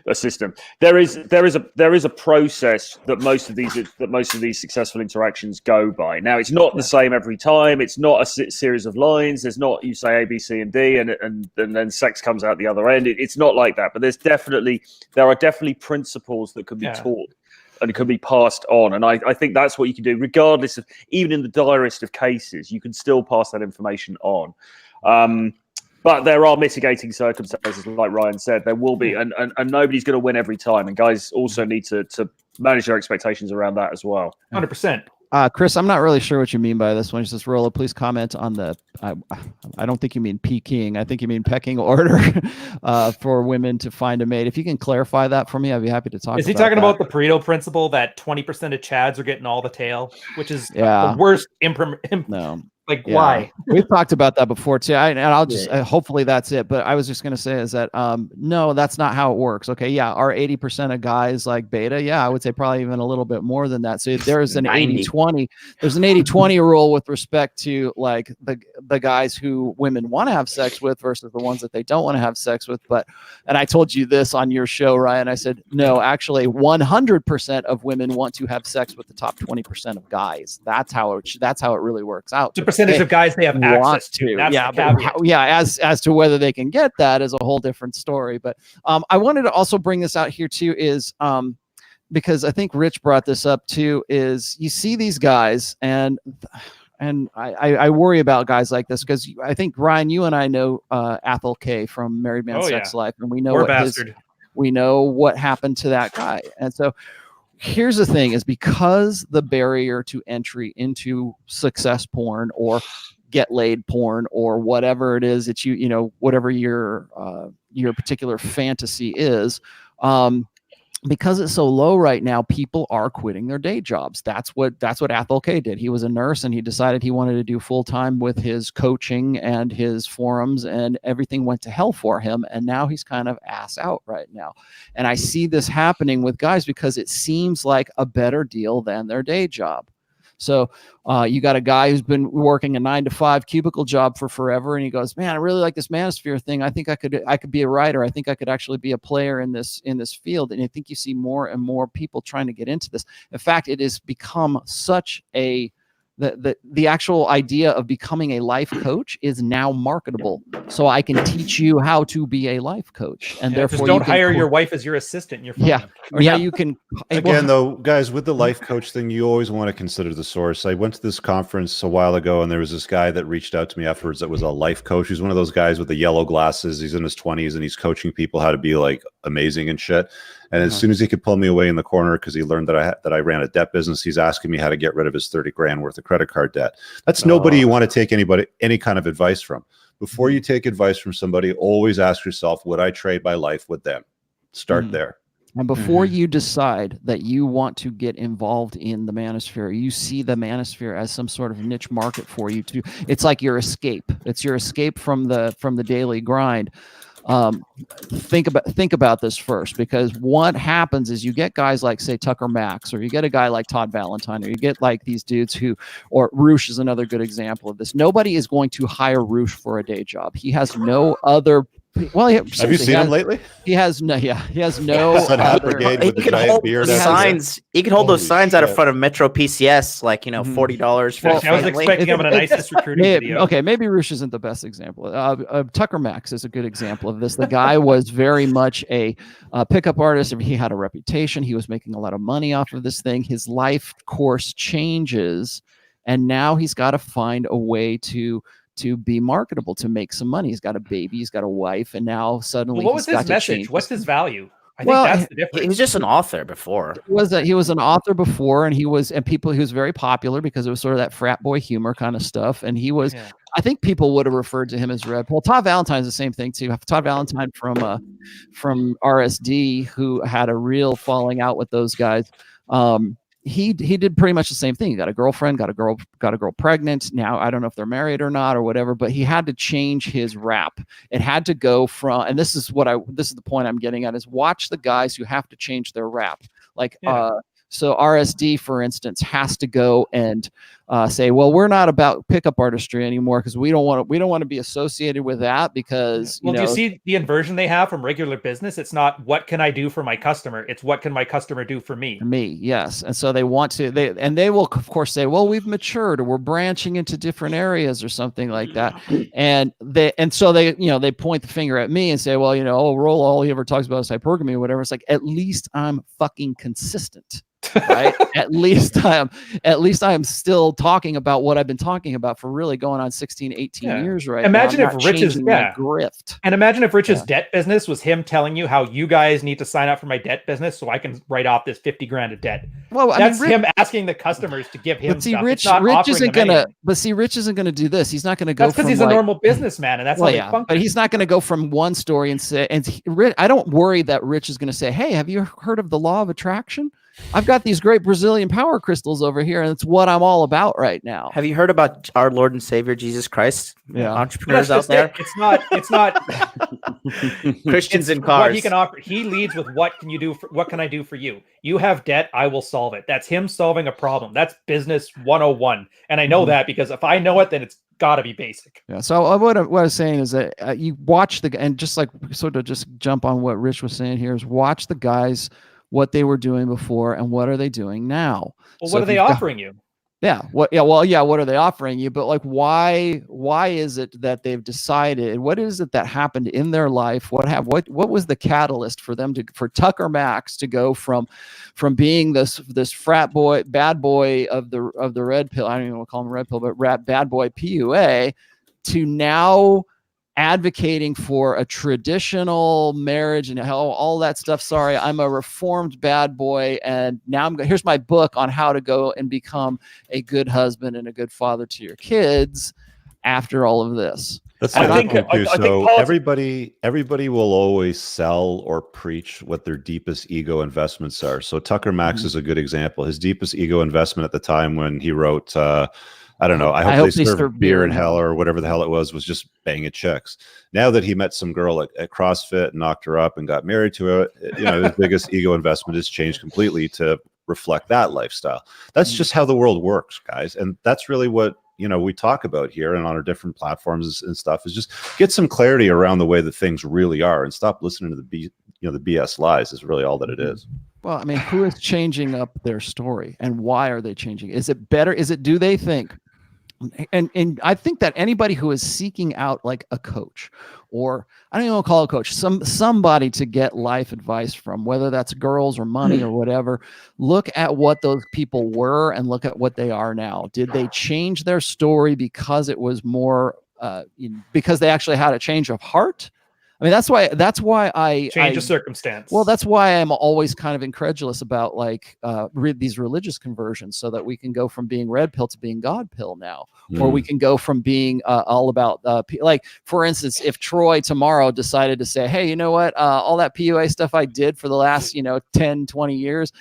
a system. There is a process that most of these successful interactions go by. Now, it's not the same every time. It's not a series of lines. There's not, you say A, B, C, and D, and then sex comes out the other end. It's not like that. But there are definitely principles that can be taught and it can be passed on. And I think that's what you can do, regardless of, even in the direst of cases, you can still pass that information on. But there are mitigating circumstances, like Ryan said. There will be, and nobody's going to win every time. And guys also need to manage their expectations around that as well. 100%. Chris, I'm not really sure what you mean by this one. He says, Rollo, please comment on the, I don't think you mean peaking. I think you mean pecking order for women to find a mate. If you can clarify that for me, I'd be happy to talk about that. Is he talking about the Pareto principle that 20% of Chads are getting all the tail, which is the worst No. Like, why? We've talked about that before too. And I'll just, hopefully that's it. But I was just going to say is that, no, that's not how it works. Okay. Yeah. Are 80% of guys like beta? Yeah. I would say probably even a little bit more than that. So there's an 80-20, there's an 80-20 rule with respect to like the guys who women want to have sex with versus the ones that they don't want to have sex with. And I told you this on your show, Ryan, I said, no, actually 100% of women want to have sex with the top 20% of guys. That's how it really works out. Percentage of guys they have access to. That's as to whether they can get that is a whole different story. But I wanted to also bring this out here too is because I think Rich brought this up too, is you see these guys and I worry about guys like this because I think Ryan, you and I know Athol K from Married Man Sex Life, and we know we know what happened to that guy. And so here's the thing is because the barrier to entry into success porn or get laid porn or whatever it is that whatever your particular fantasy is, because it's so low right now, people are quitting their day jobs. That's what Athol K did. He was a nurse and he decided he wanted to do full time with his coaching and his forums, and everything went to hell for him. And now he's kind of ass out right now. And I see this happening with guys because it seems like a better deal than their day job. So you got a guy who's been working a 9-to-5 cubicle job for forever, and he goes, "Man, I really like this Manosphere thing. I think I could be a writer. I think I could actually be a player in this field." And I think you see more and more people trying to get into this. In fact, it has become such the actual idea of becoming a life coach is now marketable. So I can teach you how to be a life coach, and therefore just don't hire your wife as your assistant. You can. Again, though, guys, with the life coach thing, you always want to consider the source. I went to this conference a while ago, and there was this guy that reached out to me afterwards that was a life coach. He's one of those guys with the yellow glasses. He's in his 20s, and he's coaching people how to be like amazing and shit. And as soon as he could pull me away in the corner because he learned that I ran a debt business, he's asking me how to get rid of his 30 grand worth of credit card debt. That's nobody you want to take any kind of advice from. Before you take advice from somebody, always ask yourself, would I trade my life with them? Start there. And before you decide that you want to get involved in the Manosphere, you see the Manosphere as some sort of niche market for you too. It's like your escape. It's your escape from the daily grind. Think about this first, because what happens is you get guys like, say, Tucker Max, or you get a guy like Todd Valentine, or you get like these dudes or Roosh is another good example of this. Nobody is going to hire Roosh for a day job. He has no other. Well, have you seen him lately? He has no. Yeah, he has no. He can hold signs. He can hold those signs out in front of Metro PCS, like $40 for. I was expecting him in a nicest recruiting video. Okay, maybe Roosh isn't the best example. Tucker Max is a good example of this. The guy was very much a pickup artist. He had a reputation. He was making a lot of money off of this thing. His life course changes, and now he's got to find a way to be marketable, to make some money. He's got a baby, he's got a wife, and now suddenly what was his message? What's his value? I think that's the difference. He was just an author before. He was an author before, and he was very popular because it was sort of that frat boy humor kind of stuff. And he was, I think people would have referred to him as Red Pill. Todd Valentine's the same thing too. Todd Valentine from RSD, who had a real falling out with those guys. He did pretty much the same thing. He got a girlfriend, got a girl pregnant. Now I don't know if they're married or not or whatever, but he had to change his rap. It had to go from, and this is the point I'm getting at, is watch the guys who have to change their rap. So RSD, for instance, has to go and say, well, we're not about pickup artistry anymore because we don't want to be associated with that because. Well, do you see the inversion they have from regular business? It's not what can I do for my customer. It's what can my customer do for me. Yes, and so they want to. They will of course say, well, we've matured or we're branching into different areas or something like that, so they point the finger at me and say, well, Rollo, all he ever talks about is hypergamy or whatever. It's like, at least I'm fucking consistent. right? At least I am still talking about what I've been talking about for really going on 16, 18 years right imagine now. If Rich's grift. And imagine if Rich's debt business was him telling you how you guys need to sign up for my debt business so I can write off this 50 grand of debt. Well, that's him asking the customers to give him stuff. Rich isn't gonna. But see, Rich isn't gonna do this. He's not gonna go. That's because he's a normal businessman, and that's how they function. But he's not gonna go from one story and say. I don't worry that Rich is gonna say, "Hey, have you heard of the law of attraction? I've got these great Brazilian power crystals over here, and it's what I'm all about right now." Have you heard about our Lord and Savior Jesus Christ? Yeah, entrepreneurs out there. It's not Christians in cars. What he can offer. He leads with what can you do? What can I do for you? You have debt, I will solve it. That's him solving a problem. That's business 101, and I know that because if I know it, then it's got to be basic. Yeah. So what I was saying is that you watch and just like sort of just jump on what Rich was saying here is watch the guys. What they were doing before and what are they doing now? Well, what are they offering you? Yeah. What are they offering you? But like, why is it that they've decided, what is it that happened in their life? What was the catalyst for them for Tucker Max to go from being this frat boy, bad boy of the red pill, I don't even want to call him red pill, but bad boy PUA, to now advocating for a traditional marriage and all that stuff. Sorry, I'm a reformed bad boy, and now here's my book on how to go and become a good husband and a good father to your kids after all of this. That's what I think too. So everybody will always sell or preach what their deepest ego investments are. So Tucker Max is a good example. His deepest ego investment at the time when he wrote I don't know. I hope they serve beer in hell or whatever the hell it was just banging chicks. Now that he met some girl at CrossFit and knocked her up and got married to her, his biggest ego investment has changed completely to reflect that lifestyle. That's just how the world works, guys. And that's really what, we talk about here and on our different platforms and stuff is just get some clarity around the way that things really are and stop listening to the BS lies is really all that it is. Well, I mean, who is changing up their story and why are they changing? Is it better? Do they think? And I think that anybody who is seeking out like a coach, or I don't even want to call it a coach, somebody to get life advice from, whether that's girls or money or whatever, look at what those people were and look at what they are now. Did they change their story because it was more, because they actually had a change of heart? I mean, that's why I change of circumstance. Well, that's why I'm always kind of incredulous about like these religious conversions, so that we can go from being red pill to being God pill now, or we can go from being all about like, for instance, if Troy tomorrow decided to say, hey, you know what, all that PUA stuff I did for the last 10, 20 years,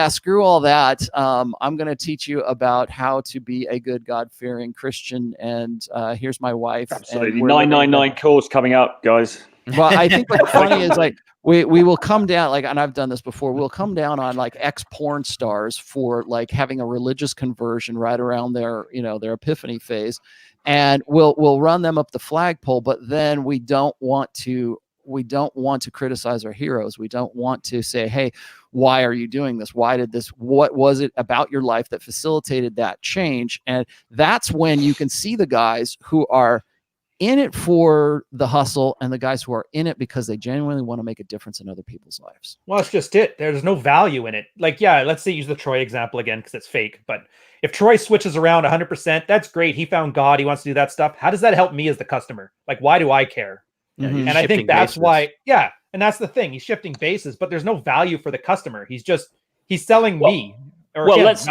screw all that. I'm going to teach you about how to be a good God-fearing Christian, and here's my wife. Absolutely, 999 course coming up, guys. Well, I think what's funny is like we will come down, like, and I've done this before, we'll come down on like ex-porn stars for like having a religious conversion right around their their epiphany phase, and we'll run them up the flagpole, but then we don't want to criticize our heroes. We don't want to say, hey, why are you doing this? Why did this? What was it about your life that facilitated that change? And that's when you can see the guys who are in it for the hustle and the guys who are in it because they genuinely want to make a difference in other people's lives. Well, that's just it. There's no value in it. Like, let's say use the Troy example again because it's fake. But if Troy switches around 100%, that's great. He found God. He wants to do that stuff. How does that help me as the customer? Like, why do I care? And I think that's why, and that's the thing. He's shifting bases, but there's no value for the customer. He's selling me. Let's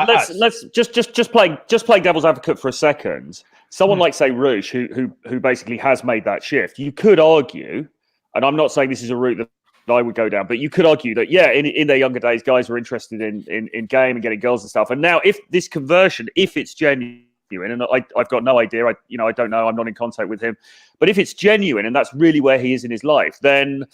just play devil's advocate for a second. Someone like, say, Roosh, who basically has made that shift. You could argue, and I'm not saying this is a route that I would go down, but you could argue that, in their younger days, guys were interested in game and getting girls and stuff. And now, if this conversion, if it's genuine, and I've got no idea, I don't know, I'm not in contact with him, but if it's genuine and that's really where he is in his life, then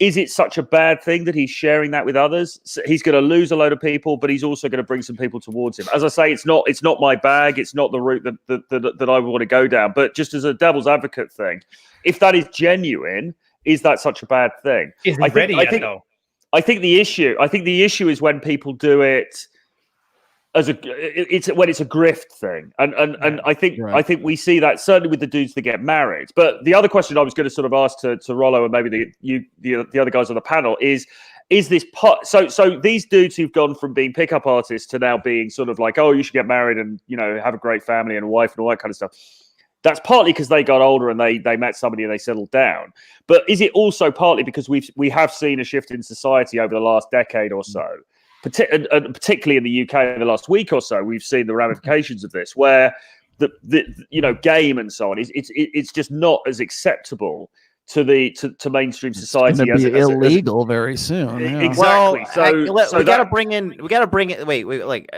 is it such a bad thing that he's sharing that with others? So he's going to lose a load of people, but he's also going to bring some people towards him. As I say, it's not my bag. It's not the route that I would want to go down. But just as a devil's advocate thing, if that is genuine, is that such a bad thing? Is he ready yet, though? I think the issue is when people do it when it's a grift thing, and I think we see that certainly with the dudes that get married. But the other question I was going to sort of ask to Rollo and maybe the other guys on the panel is is this part? So these dudes who've gone from being pickup artists to now being sort of like, oh, you should get married and, you know, have a great family and a wife and all that kind of stuff. That's partly because they got older and they met somebody and they settled down. But is it also partly because we have seen a shift in society over the last decade or so, particularly in the UK in the last week or so? We've seen the ramifications of this, where the you know, game and so on, it's just not as acceptable to mainstream society as illegal very soon. Yeah. Exactly. Well, we got to bring in. Wait, like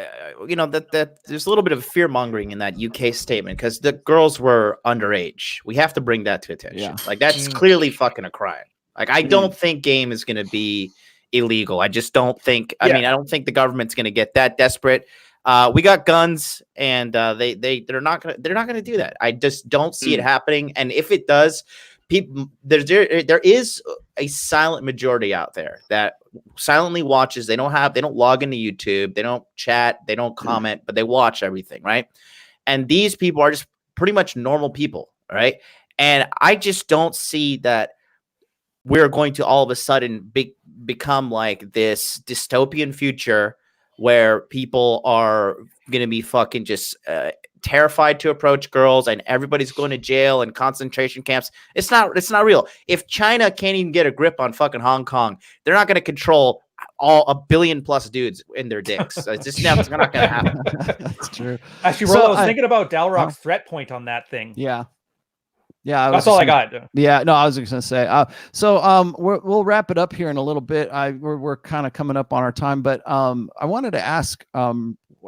you know that there's a little bit of fear mongering in that UK statement because the girls were underage. We have to bring that to attention. Yeah. Like that's clearly fucking a crime. Like I don't think game is going to be illegal. I just don't think. I mean, I don't think the government's going to get that desperate. We got guns, and they're not gonna do that. I just don't see it happening. And if it does, people there is a silent majority out there that silently watches. They don't log into YouTube, they don't chat, they don't comment, but they watch everything, right? And these people are just pretty much normal people, right? And I just don't see that we're going to all of a sudden become like this dystopian future where people are going to be fucking just terrified to approach girls and everybody's going to jail and concentration camps. It's not real. If China can't even get a grip on fucking Hong Kong, they're not going to control all 1 billion plus dudes in their dicks. It's just it's not going to happen. That's true. Actually, Rollo, I was thinking about Dalrock's threat point on that thing. Yeah. That's all I got. Yeah, no, I was just gonna say. We'll wrap it up here in a little bit. We're kind of coming up on our time, but I wanted to ask.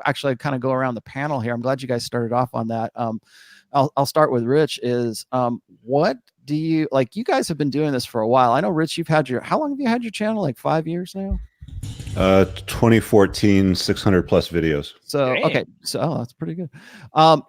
Actually, kind of go around the panel here. I'm glad you guys started off on that. I'll start with Rich. What do you like? You guys have been doing this for a while. I know, Rich. How long have you had your channel? Like 5 years now. 2014, 600 plus videos. So okay, so that's pretty good.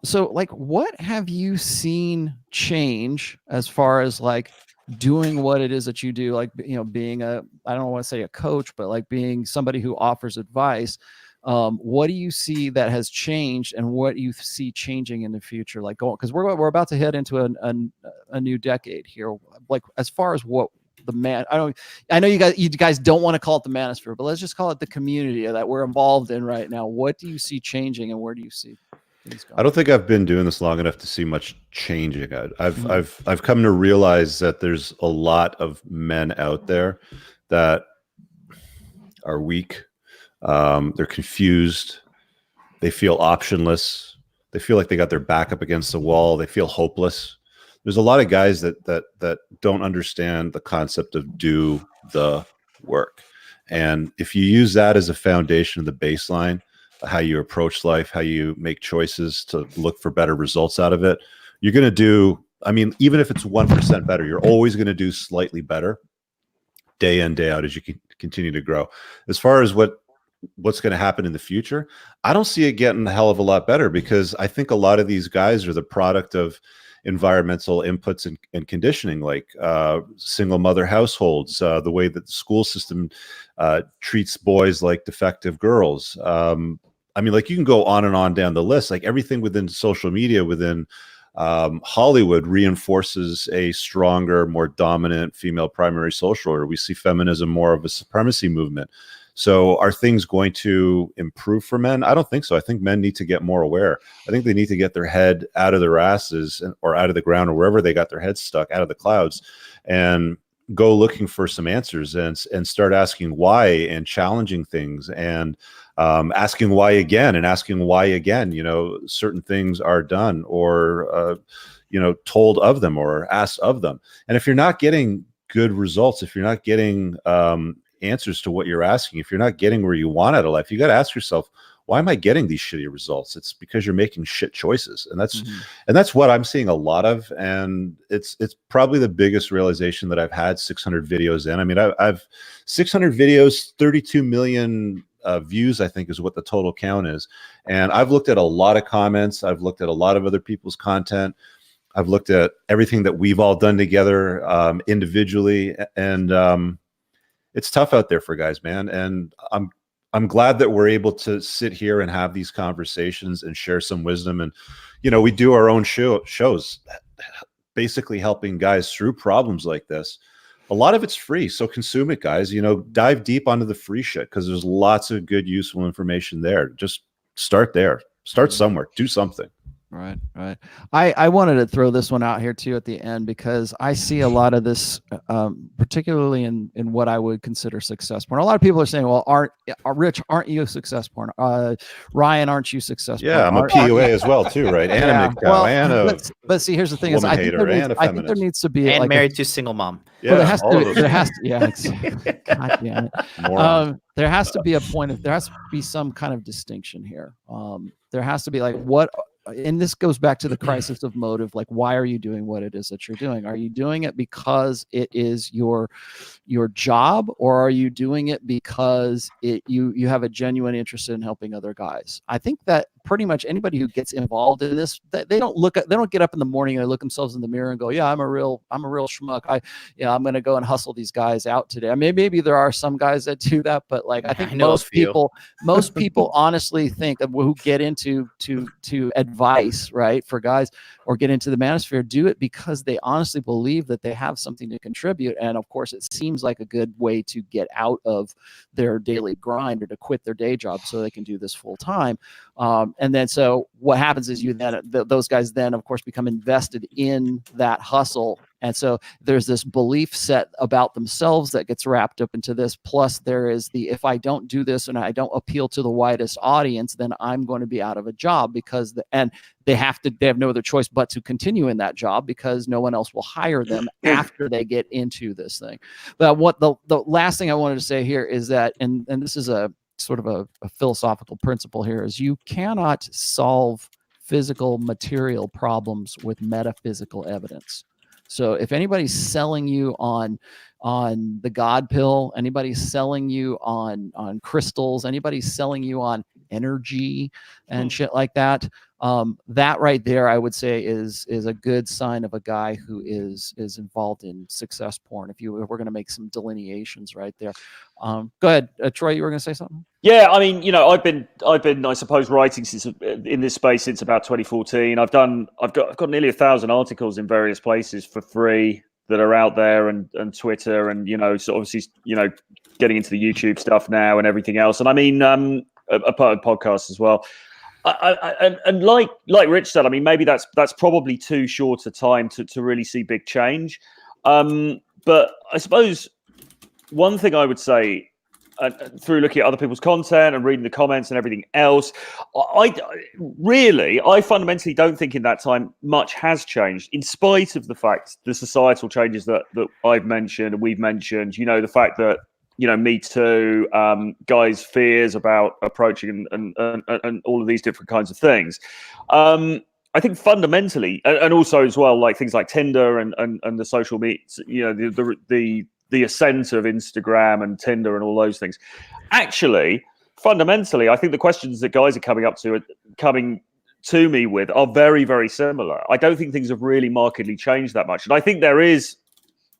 So like, what have you seen change as far as like doing what it is that you do? Like, you know, being I don't want to say a coach, but like being somebody who offers advice. What do you see that has changed, and what you see changing in the future? Like, because we're about to head into a new decade here. Like, as far as what I know you guys don't want to call it the Manosphere, but let's just call it the community that we're involved in right now. What do you see changing, and where do you see things going? I don't think I've been doing this long enough to see much changing. I've come to realize that there's a lot of men out there that are weak. They're confused. They feel optionless. They feel like they got their back up against the wall. They feel hopeless. There's a lot of guys that don't understand the concept of do the work. And if you use that as a foundation of the baseline, how you approach life, how you make choices to look for better results out of it, you're going to do, I mean, even if it's 1% better, you're always going to do slightly better day in, day out as you continue to grow. As far as what's going to happen in the future, I don't see it getting a hell of a lot better, because I think a lot of these guys are the product of environmental inputs and conditioning, like single mother households, the way that the school system treats boys like defective girls. I mean, like, you can go on and on down the list. Like, everything within social media, within Hollywood, reinforces a stronger, more dominant female primary social order. We see feminism more of a supremacy movement. So are things going to improve for men? I don't think so. I think men need to get more aware. I think they need to get their head out of their asses or out of the ground, or wherever they got their heads stuck, out of the clouds, and go looking for some answers, and start asking why, and challenging things, and asking why again, and asking why again, you know, certain things are done, or, you know, told of them, or asked of them. And if you're not getting good results, if you're not getting answers to what you're asking, if you're not getting where you want out of life, you got to ask yourself, why am I getting these shitty results? It's because you're making shit choices. And that's what I'm seeing a lot of. And it's probably the biggest realization that I've had 600 videos in. I mean, I've 600 videos, 32 million views, I think, is what the total count is. And I've looked at a lot of comments. I've looked at a lot of other people's content. I've looked at everything that we've all done together individually. And it's tough out there for guys, man. And I'm glad that we're able to sit here and have these conversations and share some wisdom. And, you know, we do our own shows, basically helping guys through problems like this. a lot of it's free. So consume it, guys. Dive deep onto the free shit because there's lots of good, useful information there. Just start there. Start somewhere. Do something. Right. I wanted to throw this one out here too at the end because I see a lot of this, particularly in what I would consider success porn. A lot of people are saying, "Well, Rich, aren't you a success porn? Ryan, aren't you success porn?" Yeah, I'm a PUA as well too, right? And a MGTOW, and a but see, here's the thing: is I think there needs to be and like married to single mom. Yeah, well, there has to, God damn it. There has to be a point there has to be some kind of distinction here. There has to be like and this goes back to the crisis of motive. Like, why are you doing what it is that you're doing? Are you doing it because it is your job, or are you doing it because you have a genuine interest in helping other guys? I think that pretty much anybody who gets involved in this, they don't get up in the morning and they look themselves in the mirror and go, yeah, I'm a real schmuck. I'm going to go and hustle these guys out today. I mean, maybe there are some guys that do that, but like, I think most people honestly think that who get into advice, right, for guys, or get into the manosphere, do it because they honestly believe that they have something to contribute. And of course, it seems like a good way to get out of their daily grind or to quit their day job so they can do this full time. And then so what happens is those guys then, of course, become invested in that hustle. And so there's this belief set about themselves that gets wrapped up into this. Plus there is if I don't do this and I don't appeal to the widest audience, then I'm going to be out of a job they have no other choice but to continue in that job because no one else will hire them after they get into this thing. But what the last thing I wanted to say here is that, and this is a sort of a philosophical principle here, is you cannot solve physical material problems with metaphysical evidence. So if anybody's selling you on the God pill, anybody's selling you on crystals, anybody's selling you on energy and shit like that, that right there, I would say is a good sign of a guy who is involved in success porn. If we're going to make some delineations right there. Go ahead, Troy. You were going to say something? Yeah, I mean, I've been, I suppose, writing in this space since about 2014. I've got nearly 1,000 articles in various places for free that are out there, and Twitter, and so obviously, getting into the YouTube stuff now and everything else. And I mean, a part of podcasts as well. And like Rich said, I mean, maybe that's probably too short a time to really see big change. But I suppose one thing I would say, through looking at other people's content and reading the comments and everything else, I fundamentally don't think in that time much has changed, in spite of the fact the societal changes that I've mentioned and we've mentioned. The fact that Me Too, guys' fears about approaching and all of these different kinds of things. I think fundamentally, and also as well, like things like Tinder and the social media, the ascent of Instagram and Tinder and all those things. Actually, fundamentally, I think the questions that guys are coming to me with are very, very similar. I don't think things have really markedly changed that much. And I think there is,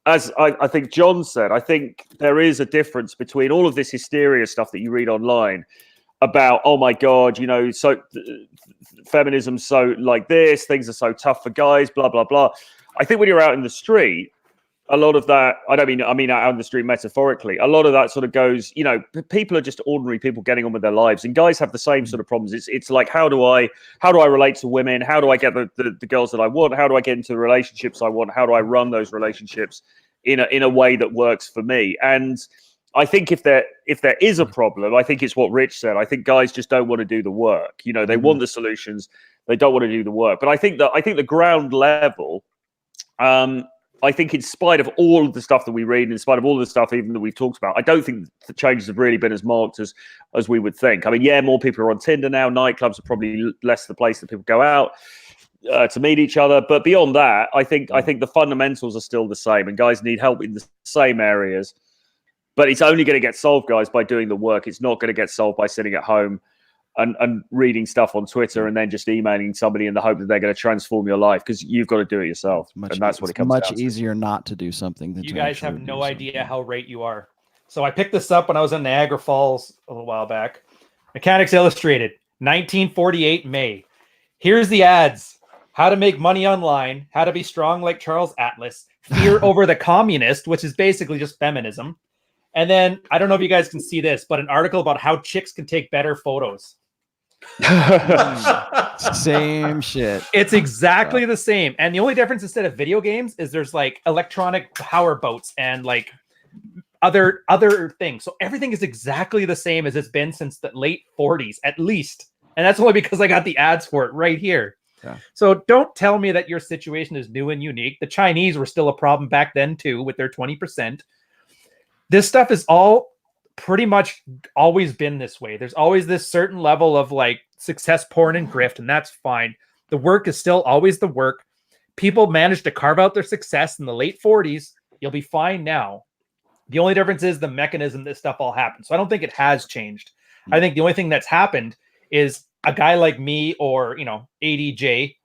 as I think John said, I think there is a difference between all of this hysteria stuff that you read online about, oh my God, so feminism's so like this, things are so tough for guys, blah, blah, blah. I think when you're out in the street, a lot of that, I mean out on the street metaphorically, a lot of that sort of goes, people are just ordinary people getting on with their lives, and guys have the same sort of problems. It's like, how do I relate to women? How do I get the girls that I want? How do I get into the relationships I want? How do I run those relationships in a way that works for me? And I think if there is a problem, I think it's what Rich said. I think guys just don't want to do the work. They want the solutions, they don't want to do the work. But I think the ground level, I think in spite of all of the stuff that we read, in spite of all the stuff even that we've talked about, I don't think the changes have really been as marked as we would think. I mean, yeah, more people are on Tinder now. Nightclubs are probably less the place that people go out to meet each other. But beyond that, I think the fundamentals are still the same, and guys need help in the same areas. But it's only going to get solved, guys, by doing the work. It's not going to get solved by sitting at home and reading stuff on Twitter and then just emailing somebody in the hope that they're going to transform your life, because you've got to do it yourself. And that's what it comes down to. Much easier not to do something than you guys have no idea how right you are. So I picked this up when I was in Niagara Falls a little while back. Mechanics Illustrated, 1948 May. Here's the ads. How to make money online, how to be strong like Charles Atlas, fear over the communist, which is basically just feminism. And then I don't know if you guys can see this, but an article about how chicks can take better photos. Same shit. It's exactly the same. And the only difference instead of video games is there's like electronic power boats and like other things. So everything is exactly the same as it's been since the late 40s, at least. And that's only because I got the ads for it right here. Yeah. So don't tell me that your situation is new and unique. The Chinese were still a problem back then too, with their 20%. This stuff is all pretty much always been this way. There's always this certain level of like success porn and grift, and that's fine. The work is still always the work. People managed to carve out their success in the late 40s. You'll be fine now. The only difference is the mechanism this stuff all happened. So I don't think it has changed. I think the only thing that's happened is a guy like me or, ADJ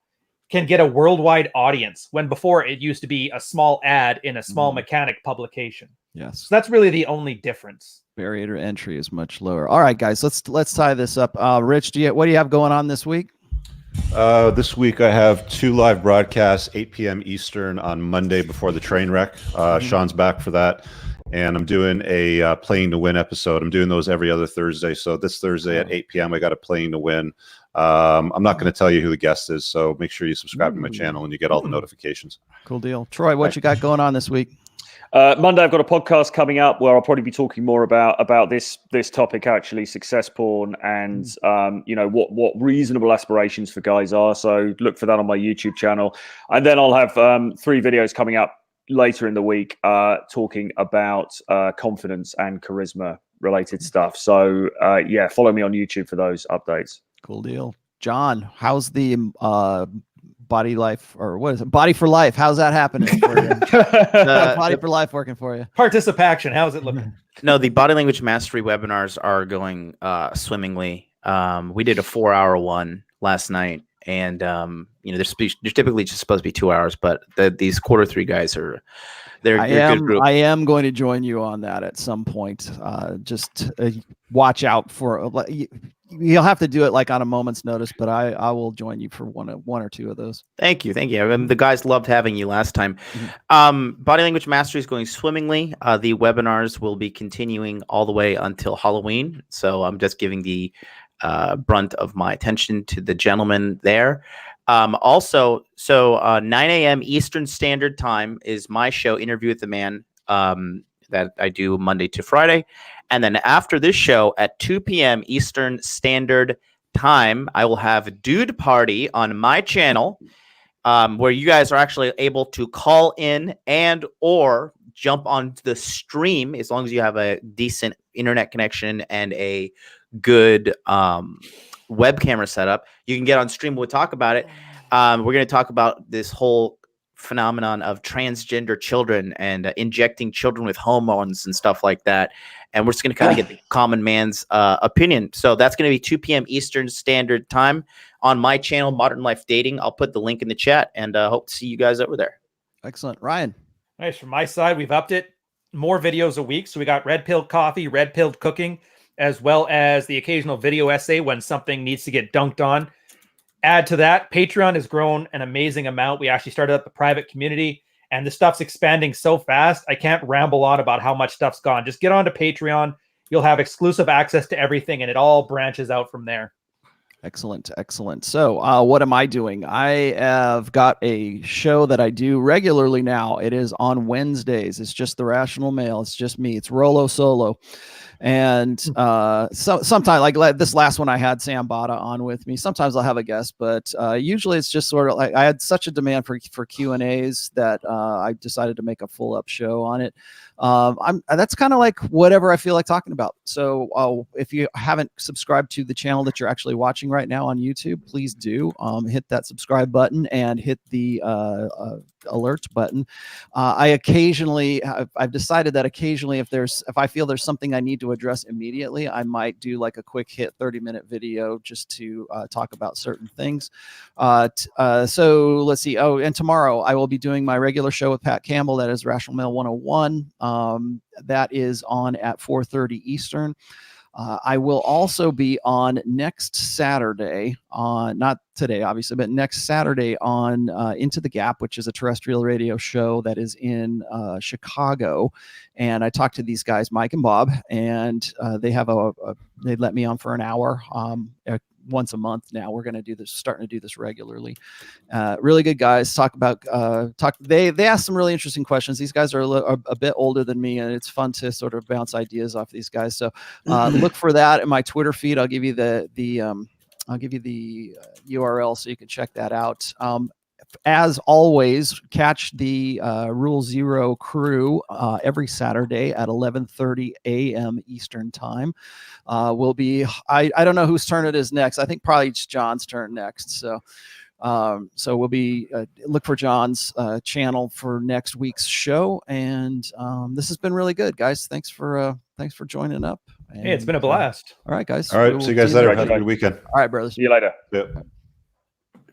can get a worldwide audience when before it used to be a small ad in a small mechanic publication. Yes. So that's really the only difference. Barrier to entry is much lower. All right, guys, let's tie this up. Rich, what do you have going on this week? This week I have 2 live broadcasts, 8 p.m. Eastern on Monday before the train wreck. Sean's back for that. And I'm doing a Playing to Win episode. I'm doing those every other Thursday. So this Thursday at 8 p.m. I got a Playing to Win. I'm not going to tell you who the guest is, so make sure you subscribe to my channel and you get all the notifications. Cool deal. Troy, what you got going on this week? Monday, I've got a podcast coming up where I'll probably be talking more about this topic, actually, success porn, and what reasonable aspirations for guys are. So look for that on my YouTube channel, and then I'll have 3 videos coming up later in the week talking about confidence and charisma related stuff. So follow me on YouTube for those updates. Cool deal. John, how's the Body Life, or what is it? Body for Life. How's that happening for you? Body for Life working for you? Participation. How's it looking? No, the body language mastery webinars are going swimmingly. We did a 4-hour one last night, and they're typically just supposed to be 2 hours, but these quarter 3 guys are they're a good group. I am going to join you on that at some point. Just watch out for. You'll have to do it like on a moment's notice, but I will join you for one or 2 of those. Thank you. I mean, the guys loved having you last time. Body language mastery is going swimmingly. The webinars will be continuing all the way until Halloween. So I'm just giving the brunt of my attention to the gentleman there. Also, 9 a.m. Eastern Standard Time is my show, Interview with the Man, that I do Monday to Friday. And then after this show at 2 p.m. Eastern Standard Time, I will have Dude Party on my channel, where you guys are actually able to call in and or jump on the stream as long as you have a decent internet connection and a good web camera setup. You can get on stream. We'll talk about it. We're going to talk about this whole phenomenon of transgender children and injecting children with hormones and stuff like that. And we're just going to kind of get the common man's opinion. So that's going to be 2 p.m. Eastern Standard Time on my channel, Modern Life Dating. I'll put the link in the chat, and hope to see you guys over there. Excellent. Ryan. Nice. From my side, we've upped it. More videos a week. So we got red pilled coffee, red pilled cooking, as well as the occasional video essay when something needs to get dunked on. Add to that, Patreon has grown an amazing amount. We actually started up a private community, and the stuff's expanding so fast, I can't ramble on about how much stuff's gone. Just get onto Patreon. You'll have exclusive access to everything, and it all branches out from there. Excellent. Excellent. So what am I doing? I have got a show that I do regularly now. It is on Wednesdays. It's just the Rational Male. It's just me. It's Rollo Solo. And sometimes, like this last one, I had Sam Bada on with me. Sometimes I'll have a guest, but usually it's just sort of like I had such a demand for Q&As that I decided to make a full up show on it. That's kind of like whatever I feel like talking about. So if you haven't subscribed to the channel that you're actually watching right now on YouTube, please do hit that subscribe button and hit the alert button. I've decided that occasionally if I feel there's something I need to address immediately, I might do like a quick hit 30-minute video just to talk about certain things. So let's see. Oh, and tomorrow I will be doing my regular show with Pat Campbell. That is Rational Male 101. That is on at 4:30 Eastern. I will also be on next Saturday on, not today, obviously, but next Saturday on Into the Gap, which is a terrestrial radio show that is in Chicago. And I talked to these guys, Mike and Bob, and they have they let me on for an hour once a month now. We're going to do this, starting to do this regularly. Really good guys. They ask some really interesting questions. These guys are a bit older than me, and it's fun to sort of bounce ideas off these guys. So look for that in my Twitter feed. I'll give you the URL so you can check that out. As always, catch the Rule Zero crew every Saturday at 11:30 a.m. Eastern time. We'll be, I don't know whose turn it is next. I think probably it's John's turn next. So we'll be look for John's channel for next week's show. And this has been really good, guys. Thanks for joining up. And, hey, it's been a blast. All right, guys. All right, see you guys later. Have a good weekend. All right, brothers. See you later. Yep.